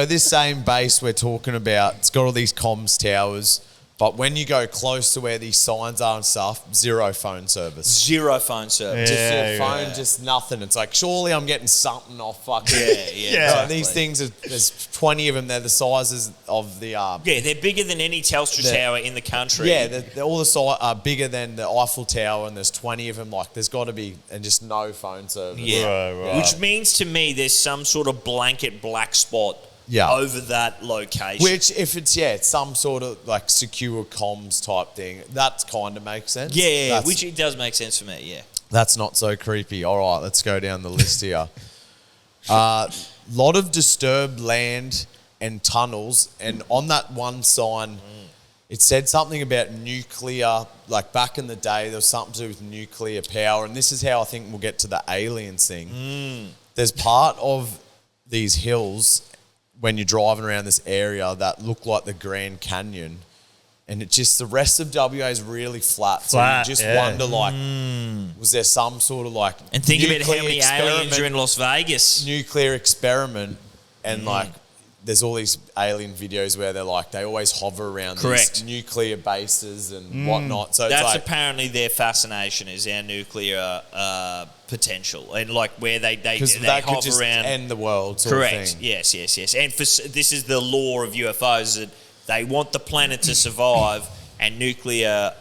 this same base we're talking about, it's got all these comms towers, but when you go close to where these signs are and stuff, zero phone service. Zero phone service. Just your Yeah, phone, yeah. just nothing. It's like, surely I'm getting something off fucking. Yeah. Yeah. These things, there's 20 of them. They're the sizes of the. Yeah, they're bigger than any Telstra The- tower in the country. Yeah, they're all the size are bigger than the Eiffel Tower, and there's 20 of them. Like, there's got to be, and just no phone service. Yeah. Right. Which means to me there's some sort of blanket black spot Yeah. over that location. Which, if it's some sort of like secure comms type thing, that kind of makes sense. yeah, That's- which it does make sense for me, yeah. That's not so creepy. All right, let's go down the list here. Lot of disturbed land and tunnels, and on that one sign, it said something about nuclear. Like back in the day, there was something to do with nuclear power, and this is how I think we'll get to the aliens thing. There's part of these hills when you're driving around this area that look like the Grand Canyon. And it just, the rest of WA is really flat. So Flat, you just yeah. wonder, like, was there some sort of like And think about how nuclear many aliens are in Las Vegas. nuclear experiment, and like there's all these alien videos where they're like, they always hover around Correct. these nuclear bases and whatnot. So That's it's like, apparently their fascination is our nuclear potential, and like where they because they that hover could just around. end the world sort Correct. of thing. Yes. And this is the law of UFOs, that they want the planet to survive, and nuclear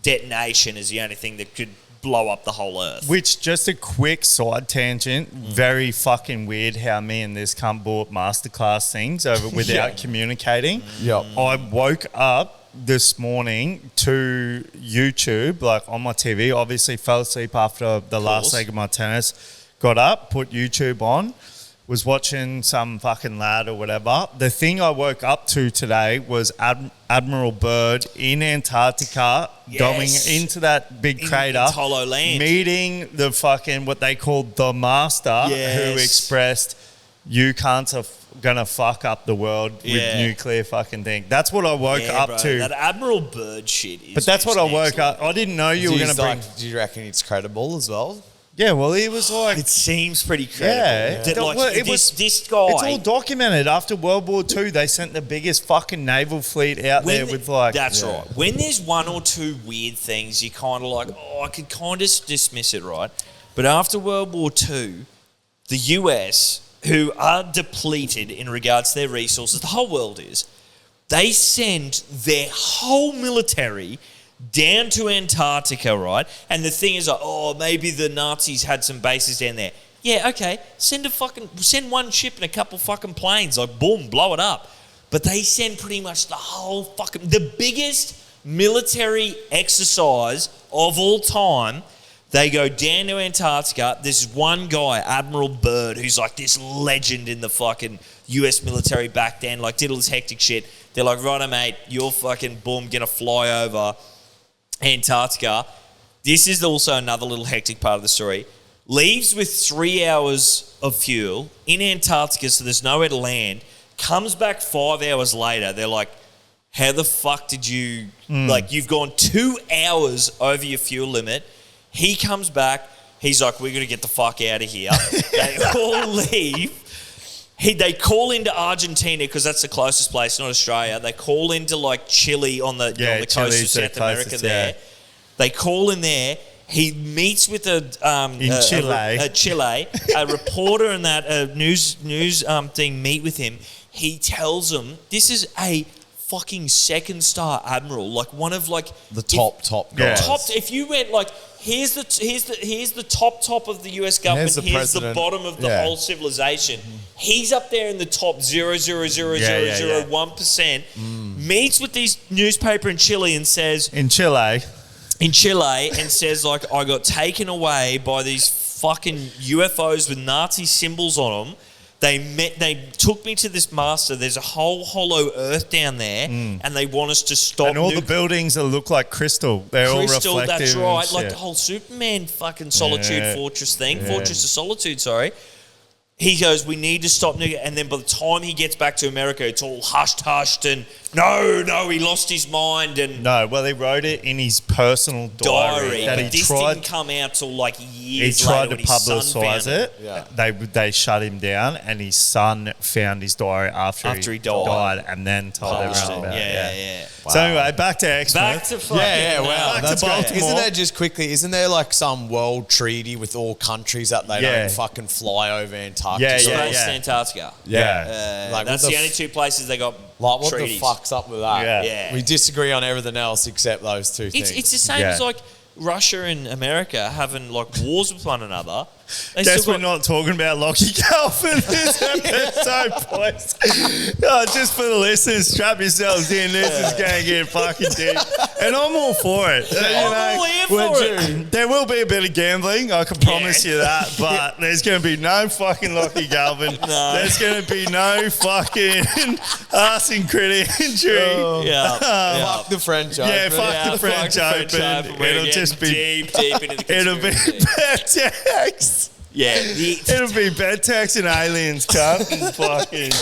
detonation is the only thing that could blow up the whole Earth. Which, just a quick side tangent, very fucking weird how me and this cunt bought masterclass things over without communicating. Yeah. I woke up this morning to YouTube, like on my TV, obviously fell asleep after the last leg of my tennis, got up, put YouTube on, was watching some fucking lad or whatever. The thing I woke up to today was Admiral Byrd in Antarctica, going into that big crater, in Hollow Land, meeting the fucking, what they called the master, who Yes. expressed, you cunts are gonna fuck up the world with Yeah. nuclear fucking thing. That's what I woke Yeah, up bro, to. that Admiral Byrd shit is. But that's what I just woke next up. I didn't know you Do were you gonna bring. do you reckon it's credible as well? Yeah, well, he was like... It seems pretty credible. Yeah. That, like, Well, this guy... It's all documented. After World War II, they sent the biggest fucking naval fleet out there with like... That's right. When there's one or two weird things, you kind of like, I could kind of dismiss it, right? But after World War II, the US, who are depleted in regards to their resources, the whole world is, they send their whole military down to Antarctica, right? And the thing is like, maybe the Nazis had some bases down there. Yeah, okay. Send one ship and a couple fucking planes, like boom, blow it up. But they send pretty much the biggest military exercise of all time. They go down to Antarctica. There's one guy, Admiral Byrd, who's like this legend in the fucking US military back then, like did all this hectic shit. They're like, righto, mate, you're fucking boom, gonna fly over Antarctica. This is also another little hectic part of the story. Leaves with 3 hours of fuel in Antarctica, so there's nowhere to land. Comes back 5 hours later. They're like, how the fuck did you... Like, you've gone 2 hours over your fuel limit. He comes back. He's like, we're going to get the fuck out of here. They all leave. They call into Argentina because that's the closest place, not Australia. They call into like Chile on the coast of South America there. Yeah. They call in there. He meets with Chile, a reporter and that news thing meet with him. He tells them this is a fucking second star admiral, like one of like the top guys. If you went like here's the top of the US government, here's the bottom of the whole civilization. He's up there in the top 0.00001%. Meets with these newspaper in Chile and says in Chile and says like, I got taken away by these fucking UFOs with Nazi symbols on them. They took me to this master. There's a whole hollow earth down there, and they want us to stop. And all the buildings that look like crystal. They're all reflective. That's right. Like the whole Superman fucking Solitude Fortress thing. Yeah. Fortress of Solitude, sorry. He goes, we need to stop. And then by the time he gets back to America, it's all hushed, and no, he lost his mind. And no, well, he wrote it in his personal diary. But this didn't come out till like years later. He tried to publicise it. Yeah. They shut him down, and his son found his diary after he died, and then told everyone about it. Yeah. Wow. So anyway, back to Exmouth. Back to fucking back to Baltimore. Isn't there like some world treaty with all countries that they don't fucking fly over Antarctica? Antarctica. Like that's the only two places they got like, what treaties. The fuck's up with that? Yeah. We disagree on everything else except those two things. It's the same as like Russia and America having like wars with one another. Guess we're not talking about Lockie Calvin this episode, boys. Just for the listeners, strap yourselves in. This is going to get fucking deep. And I'm all for it. I'm all here for it. There will be a bit of gambling, I can promise you that. But there's going to be no fucking Lockie Calvin. No. There's going to be no fucking Askin critic injury. Fuck the French Open. Yeah, fuck the French Open. It'll just be deep into the it'll be Bettex. Yeah, it'll be Bettex and aliens, cunt, and fucking,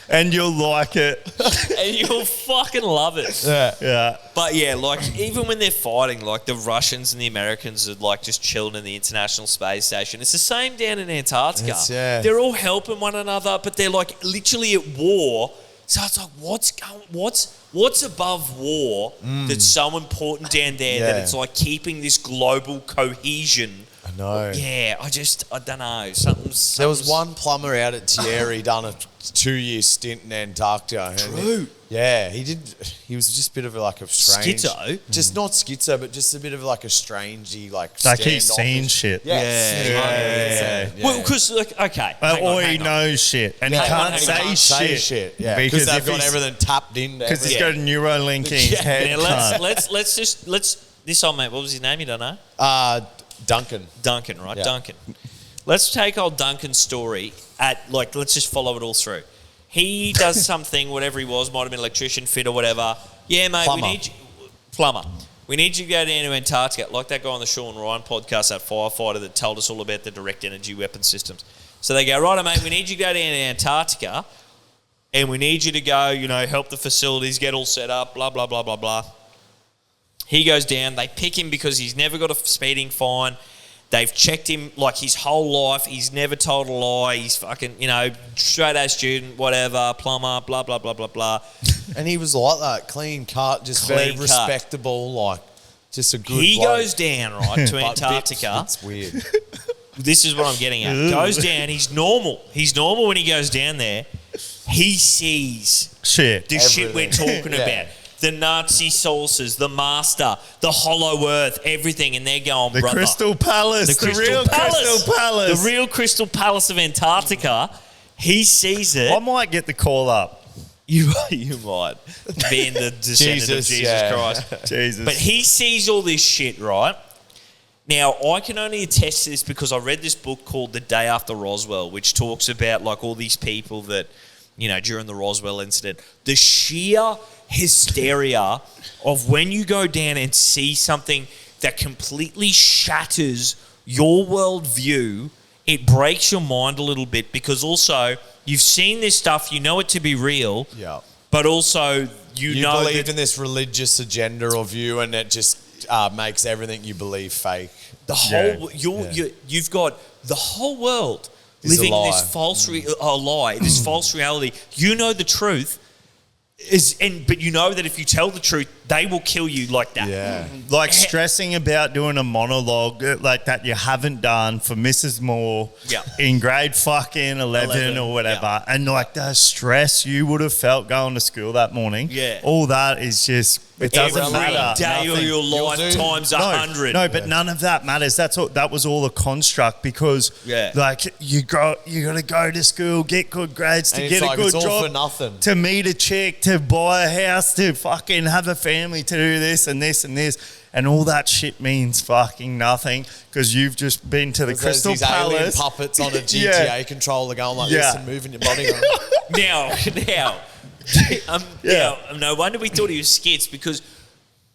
and you'll like it, and you'll fucking love it. Yeah. But yeah, like even when they're fighting, like the Russians and the Americans are like just chilling in the International Space Station. It's the same down in Antarctica. They're all helping one another, but they're like literally at war. So it's like, what's above war that's so important down there that it's like keeping this global cohesion? I know. Yeah, I don't know. There was one plumber out at Thierry done a 2-year stint in Antarctica. True. Yeah, he was just a bit of like a strange... Schizo? Just not schizo, but just a bit of like a strangey, like he's seen shit. Yeah. Well, because, okay. Or he knows shit. And he can't say shit. Yeah, because they've got everything tapped in. Because he's got a Neuralink in his head. Now, let's this old mate, what was his name? You don't know? Duncan, right? Yeah. Duncan. Let's take old Duncan's story let's just follow it all through. He does something, whatever he was, might have been electrician, fitter, whatever. Yeah, mate, plumber. We need you to go down to Antarctica, like that guy on the Sean Ryan podcast, that firefighter that told us all about the direct energy weapon systems. So they go, right, mate, we need you to go down to Antarctica, and we need you to go, help the facilities get all set up, blah, blah, blah, blah, blah. He goes down. They pick him because he's never got a speeding fine. They've checked him like his whole life. He's never told a lie. He's fucking, straight A student, whatever, plumber, blah, blah, blah, blah, blah. And he was like that, clean cut, just very respectable, like just a good He bloke. goes down, right, to Antarctica. It's weird. This is what I'm getting at. Goes down. He's normal. He's normal when he goes down there. He sees shit. Shit we're talking about. The Nazi sources, the Master, the Hollow Earth, everything, and they're going, the brother. Crystal Palace, the real Crystal Palace. The real Crystal Palace of Antarctica. He sees it. I might get the call up. You might. Being the descendant of Jesus Christ. Jesus. But he sees all this shit, right? Now, I can only attest to this because I read this book called The Day After Roswell, which talks about like all these people that, during the Roswell incident, the sheer hysteria of when you go down and see something that completely shatters your worldview, it breaks your mind a little bit because also you've seen this stuff, you know it to be real, but also you know believe in this religious agenda of you, and it just makes everything you believe fake. The whole you've got the whole world living this false lie, this false reality. You know the truth. But you know that if you tell the truth, they will kill you like that. Yeah. Like stressing about doing a monologue like that you haven't done for Mrs. Moore in grade fucking 11 or whatever. Yeah. And like the stress you would have felt going to school that morning. Yeah. All that is just, it doesn't matter. Every day of your life times 100. No, but none of that matters. That was all a construct because like you got to go to school, get good grades, to get a good job, all for nothing. To meet a chick, to buy a house, to fucking have a family, to do this and this and this, and all that shit means fucking nothing because you've just been to the Crystal Palace. Alien puppets on a GTA controller going like this and moving your body around. Now, no wonder we thought he was skits because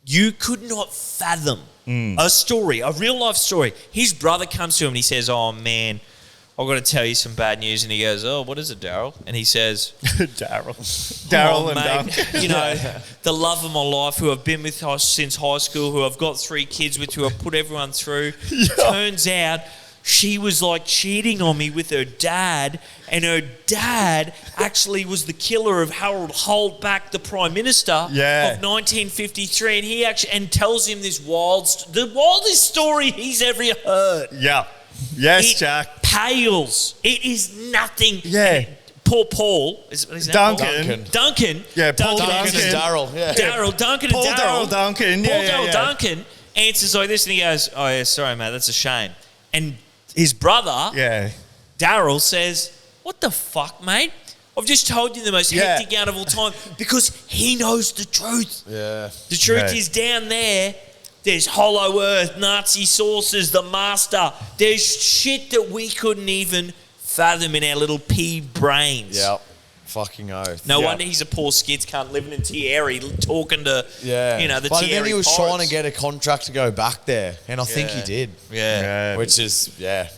you could not fathom a story, a real life story. His brother comes to him and he says, "Oh man, I've got to tell you some bad news." And he goes, "Oh, what is it, Daryl?" And he says, Daryl and Duncan. The love of my life, who I've been with since high school, who I've got 3 kids with, who I've put everyone through. Turns out she was like cheating on me with her dad, and her dad actually was the killer of Harold Holdback, the Prime Minister of 1953, and he actually tells him this the wildest story he's ever heard. Yeah. Yes, Jack. Pales. It is nothing. Yeah. Poor Paul. Is his name Duncan. Yeah, Paul Duncan and Daryl. Yeah. Daryl, Duncan Paul and Daryl. Daryl Duncan. Paul Daryl Duncan answers like this and he goes, "Oh yeah, sorry mate, that's a shame." And his brother, Daryl, says, "What the fuck, mate? I've just told you the most hectic out of all time," because he knows the truth. Yeah. The truth is down there. There's Hollow Earth, Nazi sources, the Master. There's shit that we couldn't even fathom in our little pea brains. Yep. Fucking oath. No wonder he's a poor skits cunt living in Thierry, talking to, the Thierry But then he was Pirates. trying to get a contract to go back there, and I think he did. Yeah. Which is,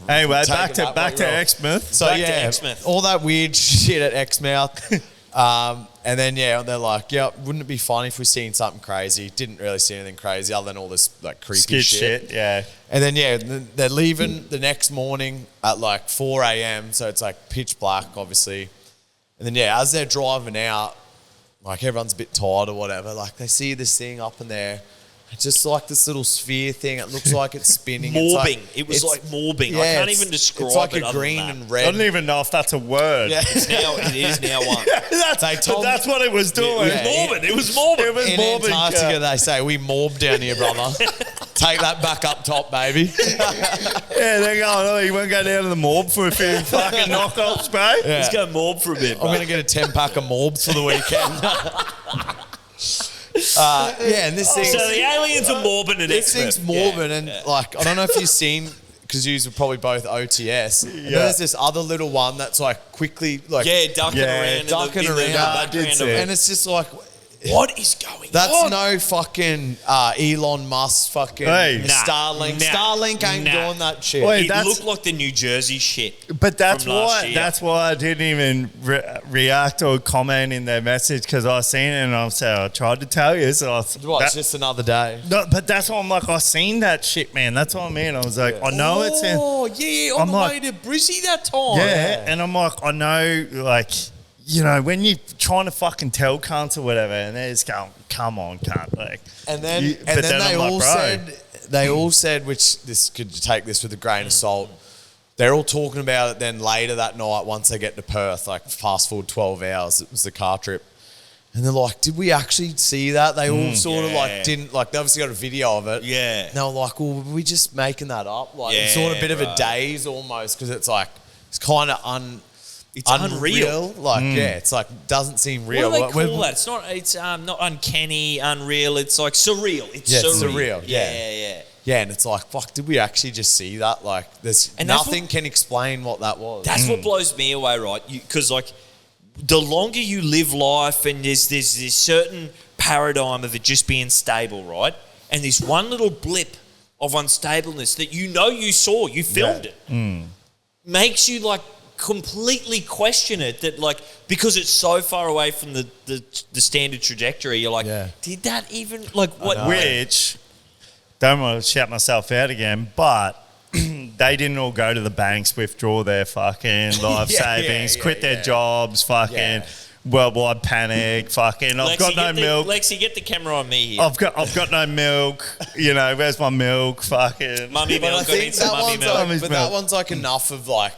Anyway, back to Exmouth. So, Back to Exmouth. all that weird shit at Exmouth. And then, they're like, wouldn't it be funny if we seen something crazy? Didn't really see anything crazy other than all this like creepy shit. Yeah. And then, they're leaving the next morning at like 4 a.m. So it's like pitch black, obviously. And then, as they're driving out, like everyone's a bit tired or whatever, like they see this thing up in there. It's just like this little sphere thing. It looks like it's spinning. Morbing. It was like morbing. I can't even describe it. It's like a green and red. I don't even know if that's a word. Yeah. It is now one. That's what it was doing. It was morbid. In Antarctica, they say, "We morb down here, brother." Take that back up top, baby. They're going, "Oh, you won't go down to the morb for a few fucking knockoffs, bro?" Let's go morb for a bit, bro. I'm going to get a 10-pack of morbs for the weekend. And this thing. So the aliens are morbid at This thing's morbid, and like I don't know if you've seen, because you were probably both OTS. And there's this other little one that's like quickly like ducking around. Ducking around. I did see it. And it's just like What is going That's on? no fucking Elon Musk fucking Starlink. Starlink ain't doing that shit. Wait, It looked like the New Jersey shit. But that's from last why year. that's why I didn't even react or comment in their message, because I seen it and I said, I tried to tell you. So It's just another day. no, but that's why I'm like, I seen that shit, man. That's what I mean. I was like, I know it's in. Oh, yeah, on I'm the like- way to Brizzy that time. Yeah, and I'm like, I know, like, you know, when you're trying to fucking tell cunts or whatever, and they're just going, come on, cunt. Like, And then, but they I'm like, all bro. said, which this could take this with a grain of salt. They're all talking about it then later that night once they get to Perth, like fast forward 12 hours, it was the car trip. And they're like, did we actually see that? They all sort of like didn't, like they obviously got a video of it. Yeah. And they were like, well, were we just making that up? Like it's sort of a bit of a daze almost because it's like, it's kind of It's unreal. Like, yeah, it's like, doesn't seem real. What do they call that? It's not uncanny, unreal. It's like surreal. It's surreal. Yeah. Yeah, and it's like, fuck, did we actually just see that? Like, there's And that's nothing can explain what that was. That's what blows me away, right? Because like, the longer you live life, and there's this certain paradigm of it just being stable, right? And this one little blip of unstableness that you saw, you filmed it, makes you like completely question it. That like, because it's so far away from the standard trajectory, you're like, did that even like what? Which, don't want to shout myself out again, but they didn't all go to the banks, withdraw their fucking life savings, quit their jobs, fucking worldwide panic, fucking. I've got no milk. Lexi, get the camera on me here. I've got no milk. You know, where's my milk? Fucking. Mummy But I milk. I think need some that mummy one's milk. like, Mummy's but milk. that one's like enough of like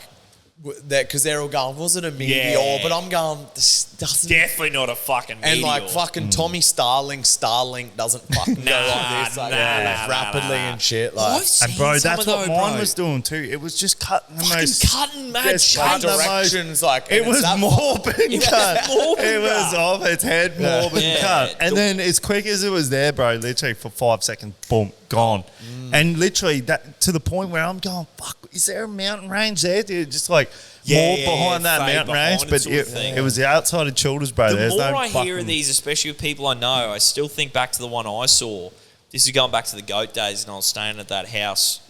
that because they're all going, was it a meteor? But I'm going, this doesn't. Definitely not a fucking meteor. And like fucking Tommy Starlink doesn't fucking go like this like rapidly and shit. Like, I've seen And bro, some that's of what those, mine bro. was doing too. It was just cutting the Fucking most. cutting mad just shapes. cutting the most- directions, like It and was it's that morbid cut. morbid It was cut. off its head, morbid Yeah. cut. And then as quick as it was there, bro, literally for 5 seconds, boom, gone. And literally that to the point where I'm going, fuck, is there a mountain range there, dude? Just like more behind that fade mountain behind range, it but sort of thing. it was the outside of Childers, bro. The There's more no I hear of fucking- these, especially with people I know, I still think back to the one I saw. This is going back to the goat days, and I was staying at that house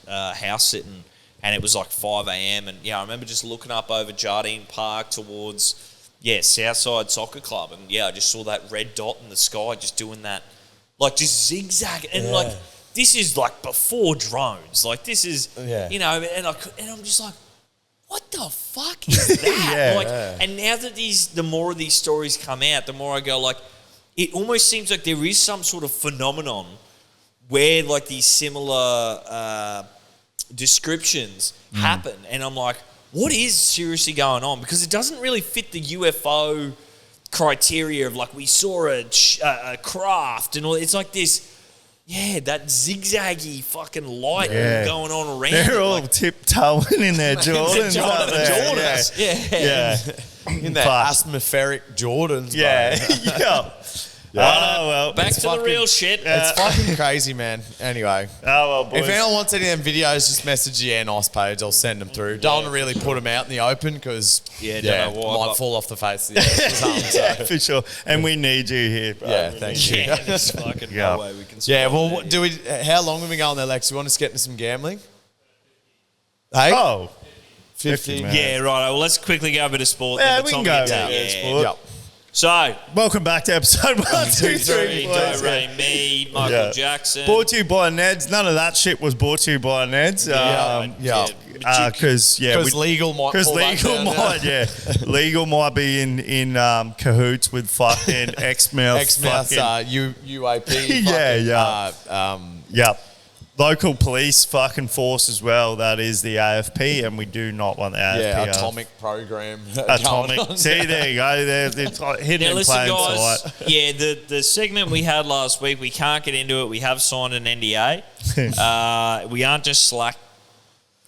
sitting, and it was like 5 a.m. And yeah, I remember just looking up over Jardine Park towards Southside Soccer Club, and I just saw that red dot in the sky, just doing that, like just zigzag, and like this is like before drones, like this is and I'm just like, what the fuck is that? And now that the more of these stories come out, the more I go like, it almost seems like there is some sort of phenomenon where like these similar descriptions happen, and I'm like, what is seriously going on? Because it doesn't really fit the UFO criteria of like we saw a craft and all. It's like this. Yeah, that zigzaggy fucking light going on around. They're it, all like, tiptoeing in their Jordans. up there. in their atmospheric Jordans. Yeah. Oh, well. back to the real shit. It's fucking crazy, man. Anyway. Oh, well, boys. If anyone wants any of them videos, just message the NOS page. I'll send them through. Don't want to really put them out in the open because don't know why, might but- fall off the face of the earth. Yeah, for sure. And we need you here, bro. Yeah, thank you. Yeah, there's fucking Yeah. no way we can. Yeah, survive well, that. how long have we gone there, Lex? You want us to get into some gambling? Hey? Oh. 50. man. Yeah, right. Well, let's quickly go over to sport. Yeah, then we the can Tom go gets over it. to sport. Yep. So, Welcome back to episode 1, 2, 3, three, boys. Ray, me, Michael Jackson. Brought to you by Neds. None of that shit was brought to you by Neds. Because Because legal might Because pull that legal down. might, legal might be in cahoots with fucking X-Mouth. X-Mouth, fucking- UAP. Yeah, fucking, Yep. Local police fucking force as well. That is the AFP, and we do not want the AFP. atomic program. Atomic. going on. See, there you go. There's it's hidden Now, in listen, plain guys. sight. Yeah, the segment we had last week, we can't get into it. We have signed an NDA. We aren't just slack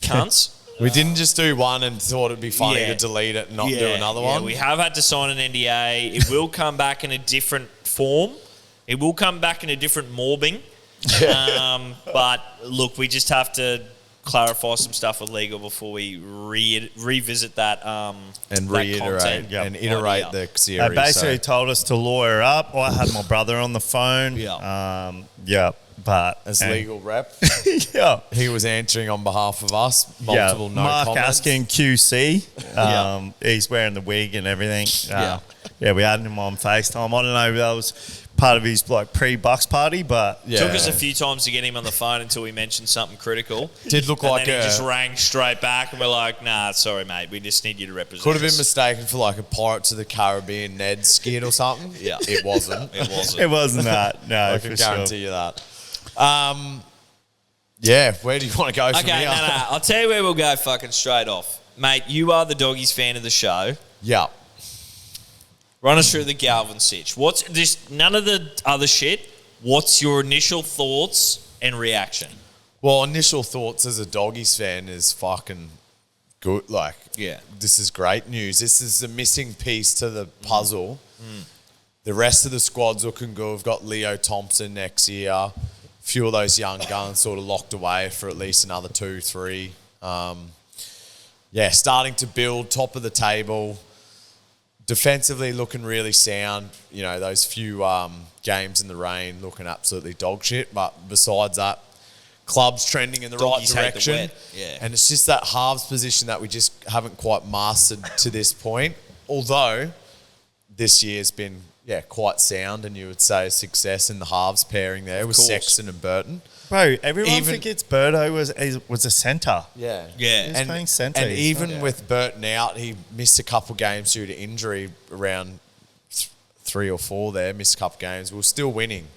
cunts. We didn't just do one and thought it'd be funny Yeah. to delete it and not do another one. We have had to sign an NDA. It will come back in a different form. It will come back in a different morbing. But look, we just have to clarify some stuff with legal before we revisit that and that reiterate content and iterate idea. the series. They basically told us to lawyer up. I had my brother on the phone. But as legal rep, he was answering on behalf of us. Multiple no Mark comments. Askin QC. He's wearing the wig and everything. We had him on FaceTime. I don't know if that was part of his pre-Bucks party, but took us a few times to get him on the phone until we mentioned something critical. Did look and like then he just rang straight back, and we're like, "Nah, sorry, mate. We just need you to represent." Could have been us." mistaken for like a Pirates of the Caribbean Neds skit or something. Yeah, it wasn't. It wasn't. It wasn't that. No, I can guarantee you that. Where do you want to go from here? No. I'll tell you where we'll go fucking straight off. Mate, you are the Doggies fan of the show. Yeah. Run us through the Galvin sitch. What's just none of the other shit. What's your initial thoughts and reaction? Well, initial thoughts as a Doggies fan is fucking good. Like, this is great news. This is the missing piece to the puzzle. The rest of the squad's looking good. We've got Leo Thompson next year. A few of those young guns sort of locked away for at least another 2-3. Starting to build, top of the table. Defensively looking really sound. You know, those few games in the rain looking absolutely dog shit. But besides that, club's trending in the Doggies right hate the direction. wet. Yeah. And it's just that halves position that we just haven't quite mastered to this point. Although this year's been quite sound, and you would say a success in the halves pairing there with Sexton and Burton. Bro, everyone forgets Birdo was a centre. Yeah. He was playing centre. And even with Burton out, he missed a couple games due to injury around 3 or 4 there, missed a couple games. We were still winning.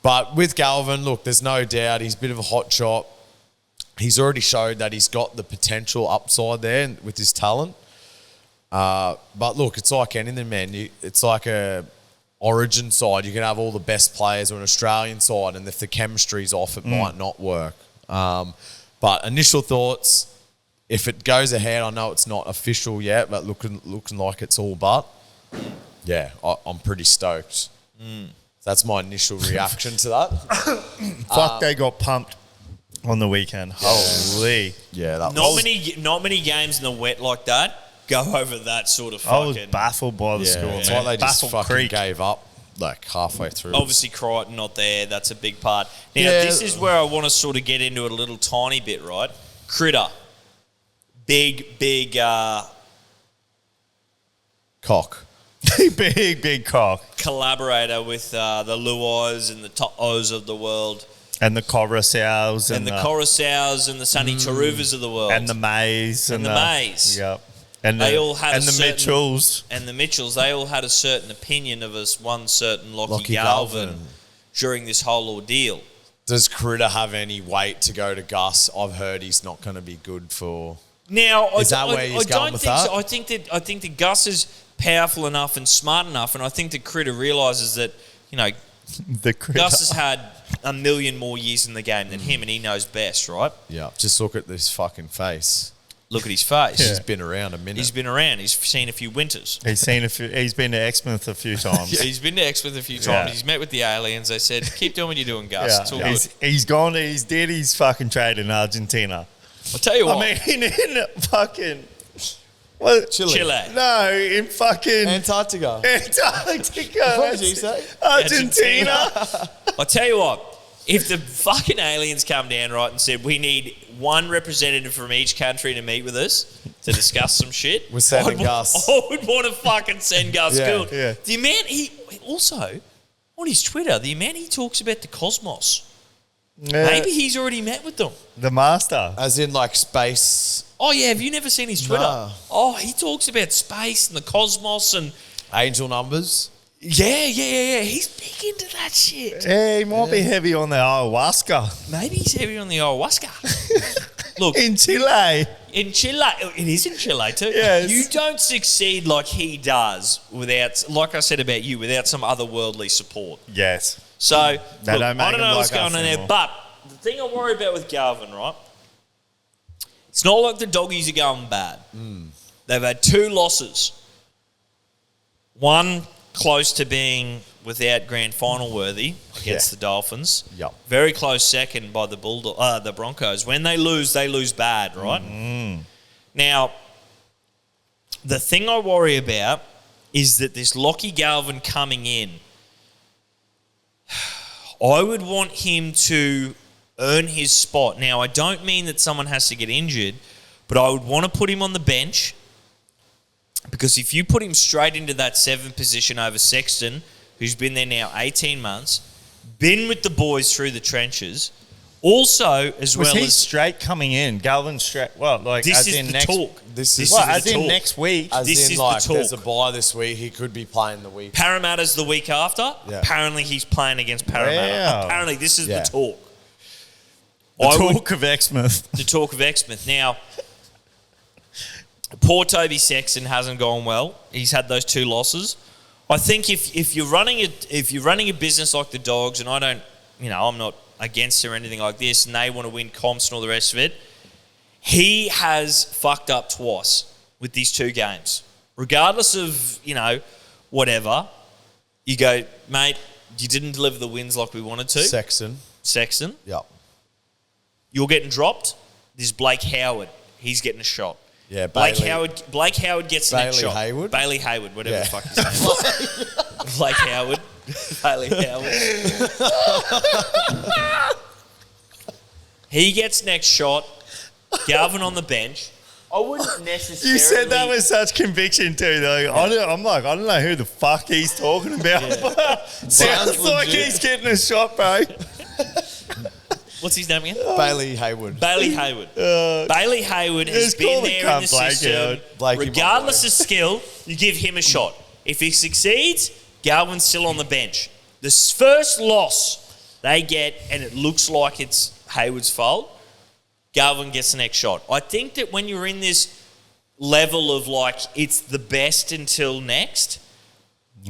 But with Galvin, look, there's no doubt he's a bit of a hot shot. He's already showed that he's got the potential upside there with his talent. But look, it's like anything, man. It's like a Origin side. You can have all the best players, or an Australian side, and if the chemistry's off, it might not work. But initial thoughts, if it goes ahead, I know it's not official yet, but looking like it's all but. Yeah, I'm pretty stoked. That's my initial reaction to that. Fuck, they got pumped on the weekend. Holy. Yeah, that Not many games in the wet like that go over that sort of fucking... I was baffled by the score. It's like they just Baffled fucking Creek. gave up like halfway through. Obviously, Crichton not there. That's a big part. Now, this is where I want to sort of get into it a little tiny bit, right? Critter. Big cock. big cock. Collaborator with the Luais and the To'os of the world. And the Coruscaws. And the Coruscaws and the Sunny Taruvas of the world. And the Mays. And the Mays. Yep. And they all had the Mitchells. And the Mitchells, they all had a certain opinion of us, one certain Lockie Galvin during this whole ordeal. Does Critter have any weight to go to Gus? I've heard he's not going to be good for... Now, is that where he's going with that? So. I think that Gus is powerful enough and smart enough, and I think that Critter realises that, you know, Gus has had a million more years in the game than him, and he knows best, right? Yeah. Just look at this fucking face. Look at his face. He's been around a minute. He's been around. He's seen a few winters. He's been to Exmouth a few times. He's been to Exmouth a few times. He's met with the aliens. They said, keep doing what you're doing, Gus. It's all good. He's gone. He's did his fucking trade in Argentina. I'll tell you what. I mean, in fucking... What? Chile. No, in fucking... Antarctica. What did you say? Argentina. I'll tell you what. If the fucking aliens come down, right, and said, we need one representative from each country to meet with us to discuss some shit. We're sending Gus. I would want to fucking send Gus Gould. Yeah. The amount he... Also, on his Twitter, the amount he talks about the cosmos. Yeah. Maybe he's already met with them. The master. As in like space... Oh, yeah. Have you never seen his Twitter? Nah. Oh, he talks about space and the cosmos and... Angel numbers. Yeah. He's big into that shit. Yeah, he might be heavy on the ayahuasca. Maybe he's heavy on the ayahuasca. Look. In Chile. In Chile. It is in Chile too. Yes. You don't succeed like he does without, like I said about you, without some otherworldly support. Yes. So, look, don't I make don't him know what's like going us on there, anymore. but the thing I worry about with Galvin, right? It's not like the Doggies are going bad. They've had 2 losses. One close to being without grand final worthy against the Dolphins. Yep. Very close second by the the Broncos. When they lose bad, right? Mm-hmm. Now, the thing I worry about is that this Lockie Galvin coming in, I would want him to earn his spot. Now, I don't mean that someone has to get injured, but I would want to put him on the bench, because if you put him straight into that 7 position over Sexton, who's been there now 18 months, been with the boys through the trenches, also as Was well he as... straight coming in? Galvin straight... Well, like, This as is in the next... talk. This is Well, the as in talk. next week. As This in, is the like, talk. there's a bye this week. He could be playing the week. Parramatta's the week after. Yeah. Apparently he's playing against Parramatta. Wow. Apparently this is Yeah. the talk. The I would- talk of Exmouth. The talk of Exmouth. Now, poor Toby Sexton hasn't gone well. He's had those 2 losses. I think if you're running a business like the Dogs, and I don't, I'm not against it or anything like this, and they want to win comps and all the rest of it, he has fucked up twice with these 2 games. Regardless of, whatever, you go, mate, you didn't deliver the wins like we wanted to. Sexton. Yep. You're getting dropped. There's Blake Howard. He's getting a shot. Yeah, Blake Bailey. Howard gets the next Bailey shot. Hayward? Bailey Hayward, whatever Yeah. the fuck his name is. Blake Howard. Bailey Howard. He gets next shot. Galvin on the bench. I wouldn't necessarily... You said that with such conviction too, though. I don't know who the fuck he's talking about. Sounds like legit. he's getting a shot, bro. What's his name again? Bailey Hayward. Bailey Hayward. Bailey Hayward has Just call been the there in cunt the Blake system. Howard. Blakey Regardless Monroe. of skill, you give him a shot. If he succeeds, Galvin's still on the bench. The first loss they get, and it looks like it's Hayward's fault, Galvin gets the next shot. I think that when you're in this level of like, it's the best until next,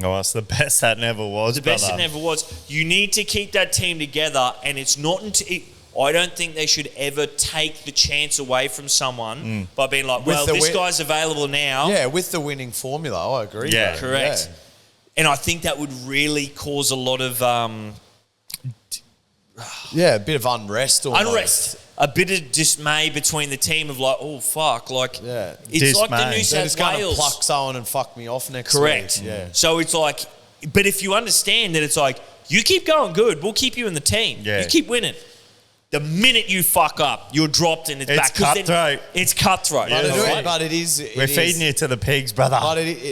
Oh, it's the best that never was, the best brother. it never was, you need to keep that team together, and it's not until... I don't think they should ever take the chance away from someone by being like, well, the this win- guy's available now. Yeah, with the winning formula, I agree. Yeah. though. Correct. Yeah. And I think that would really cause a lot of Yeah, a bit of unrest almost. unrest, a bit of dismay between the team of like, oh, fuck. Like, Yeah. it's like the Dismay. New They're South just going to Wales. pluck someone and fuck me off next Correct. week. Yeah. So it's like, but if you understand that it's like, you keep going good, we'll keep you in the team. Yeah. You keep winning. The minute you fuck up, you're dropped and it's It's back. 'Cause then cutthroat. It's cutthroat. But, Yeah. it, but it is. We're feeding you to the pigs, brother.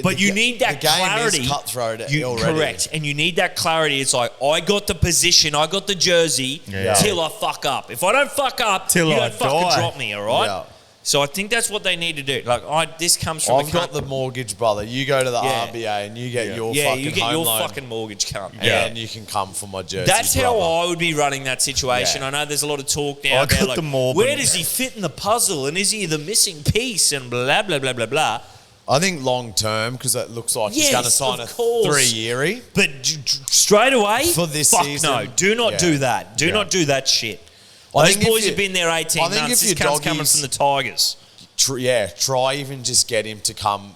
But you need that the game clarity. Is cutthroat You- already. Correct. And you need that clarity. It's like, I got the position, I got the jersey Yeah. till I fuck up. If I don't fuck up, Till you I don't fucking die. drop me, all right? Yeah. So I think that's what they need to do. Like, this comes from I've got the mortgage, brother. You go to the Yeah. RBA and you get your yeah, fucking you get home your loan, fucking mortgage, cunt. and you can come for my jersey. That's how brother. I would be running that situation. Yeah. I know there's a lot of talk now I about got like, the Morban. where does he fit in the puzzle, and is he the missing piece, and blah blah blah blah blah. I think long term because it looks like he's Yes, going to sign of a course. 3-year. But straight away, For this fuck season, no, do not yeah. do that. Do Yeah. not do that shit. I Those think if boys you- have been there 18 I think months. if This your cunt's coming doggies- from the Tigers. Try even just get him to come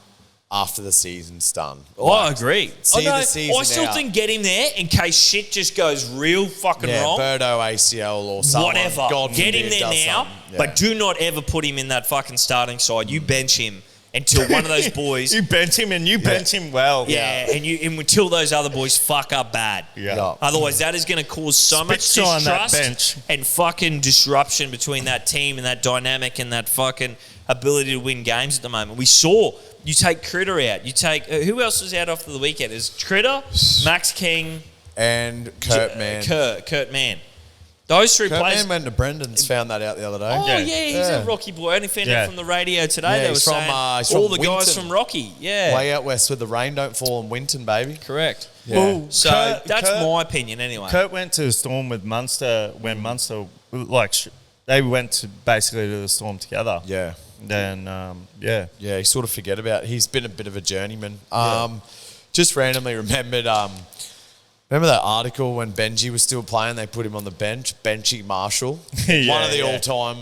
after the season's done. Oh, I agree. see no, the season I still out. think get him there in case shit just goes real fucking Yeah, wrong. Birdo ACL or something. Whatever. God Get him forbid there does now, something. Yeah. but do not ever put him in that fucking starting side. You bench him until one of those boys. You bench him and you bench him well. Yeah, and until those other boys fuck up bad. Yeah. Yeah. Otherwise, that is going to cause so much Spit shine that distrust bench. and fucking disruption between that team and that dynamic and that fucking ability to win games at the moment. We saw you take Critter out. You take who else was out after the weekend? Is Critter, Max King, And Kurt Mann. Kurt Mann. Those three Kurt players. Mann went to Brendan's, found that out the other day. Oh yeah, Yeah. he's Yeah. a Rocky boy. I only found Yeah. out from the radio today. Yeah, they were he's from, saying he's from all the guys Winton. from Rocky. Yeah, Way out west with the rain don't fall in Winton, baby. correct. Yeah. Well, So Kurt- that's Kurt- my opinion anyway. Kurt went to the Storm with Munster when Munster, they went to basically to the Storm together. Yeah. Then, Yeah, you sort of forget about it. He's been a bit of a journeyman. Just randomly remembered, remember that article when Benji was still playing? They put him on the bench, Benchy Marshall. Yeah, one of the yeah. all-time,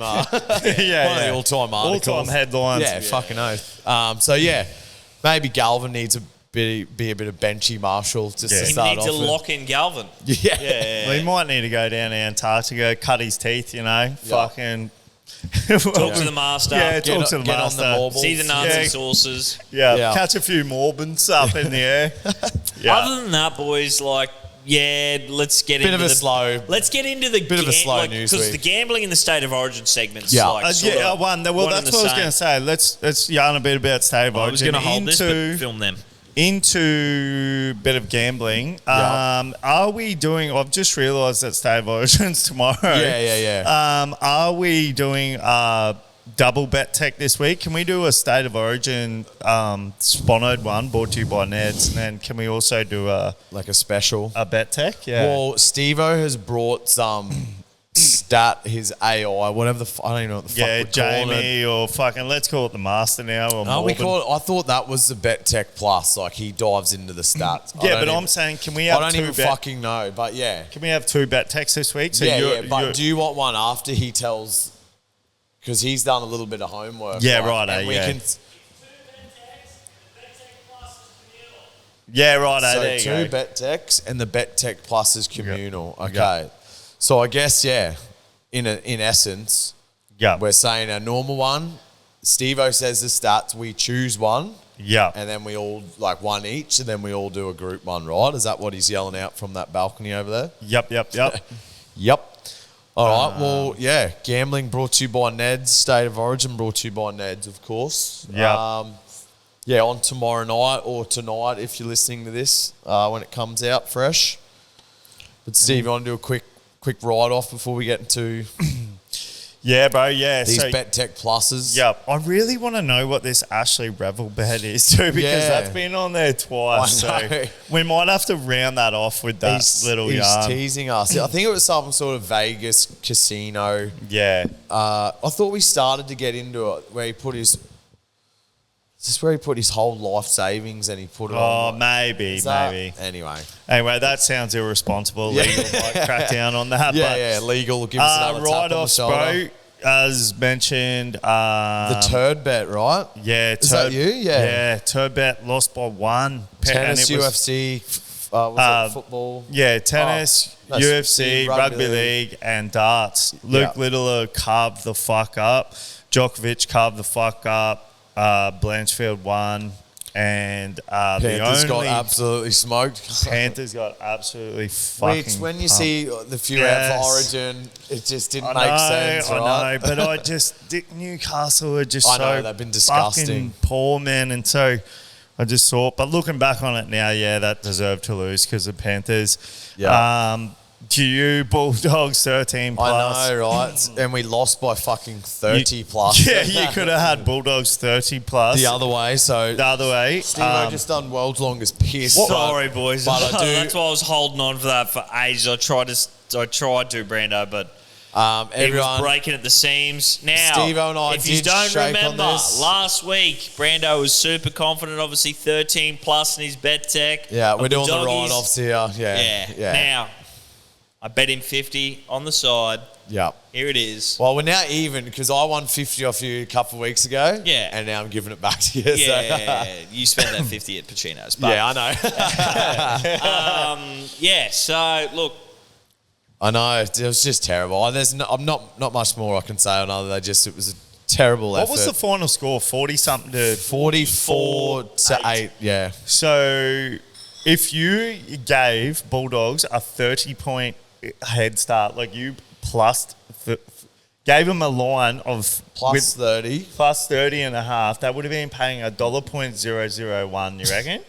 yeah, one of the all-time articles. All-time headlines. Yeah, fucking oath. So yeah, maybe Galvin needs a be a bit of benchy Marshall just to He start needs off to with. lock in Galvin. Yeah. We might need to go down to Antarctica, cut his teeth, fucking... Talk to the master. Yeah, talk to the get on master. the marbles. See the Nazi sauces. Yeah, catch a few Morbans up in the air. Other than that, boys, let's get Bit into of a slow. Let's get into the Bit of a slow news because week. the gambling in the State of Origin segments. Yeah. Well, that's what I was going to say. Let's yarn a bit about State of I was Origin. going to hold this, but film them. Into a bit of gambling. Are we doing? I've just realised that State of Origin's tomorrow. Yeah. Are we doing double bet tech this week? Can we do a State of Origin sponsored one brought to you by Neds? And then can we also do a special? A bet tech? Yeah. Well, Steve-O has brought some his AI, whatever I don't even know what the fuck we're calling Jamie, or fucking, let's call it the Master now. Or I thought that was the Bet Tech Plus. Like, he dives into the stats. I'm saying, can we have I don't even fucking know, but yeah. Can we have 2 bet techs this week? So but do you want one after he tells... Because he's done a little bit of homework. Yeah, right. right. And we can... Yeah, right. So 2 Bet Techs and the Bet Tech Plus is communal. Yep. Okay. Yep. So I guess, in essence, we're saying our normal one, Steve-O says the stats, we choose one. Yeah. And then we all, one each, and then we all do a group one, right? Is that what he's yelling out from that balcony over there? Yep. Yep. All right. Well, gambling brought to you by Neds. State of Origin brought to you by Neds, of course. Yeah. On tomorrow night or tonight if you're listening to this when it comes out fresh. But Steve, you want to do a quick write-off before we get into yeah, bro, yeah. these Bet Tech Pluses? Yeah, I really want to know what this Ashley Revel bet is too, because that's been on there twice. So we might have to round that off with that little yarn. He's teasing us. I think it was some sort of Vegas casino. Yeah. I thought we started to get into it where he put his... Is this where he put his whole life savings and he put it on? Oh, maybe. Anyway, that sounds irresponsible. Legal might crack down on that. Legal. Give us another tap on the shoulder. Bro, as mentioned. The turd bet, right? Yeah. Is that you? Yeah. Yeah, turd bet lost by 1. Tennis, UFC, was it football? Yeah, tennis, UFC, rugby league, and darts. Luke Littler carved the fuck up. Djokovic carved the fuck up. Blanchfield won, and Panthers got absolutely smoked. Panthers got absolutely fucking. Which, when you see the few out for Origin, it just didn't make sense, right? I know, but Newcastle are just they've been disgusting, poor, man, and so I just thought. But looking back on it now, that deserved to lose because of Panthers. Yeah. To you, Bulldogs 13 plus. I know, right? And we lost by fucking 30 plus. Yeah, you could have had Bulldogs 30 plus. The other way, Steve-O just done world's longest piss. Sorry, boys. But I do. That's why I was holding on for that for ages. I tried to, Brando, but it was breaking at the seams. Now, Steve-O and I if you did don't shake remember, on this. last week, Brando was super confident, obviously 13 plus in his bet tech. Yeah, we're doing the doggies. write-offs here. Yeah. Now, I bet him 50 on the side. Yeah. Here it is. Well, we're now even because I won 50 off you a couple of weeks ago. Yeah. And now I'm giving it back to you. Yeah. You spent that 50 at Pacino's. But, yeah, I know. So, look. I know. It was just terrible. I'm not much more I can say on other than it was a terrible effort. What was the final score? 40-something to... 44 to 8, yeah. So, if you gave Bulldogs a 30-point head start, you gave them a line of... Plus 30. Plus 30 and a half, that would have been paying $1.001, you reckon?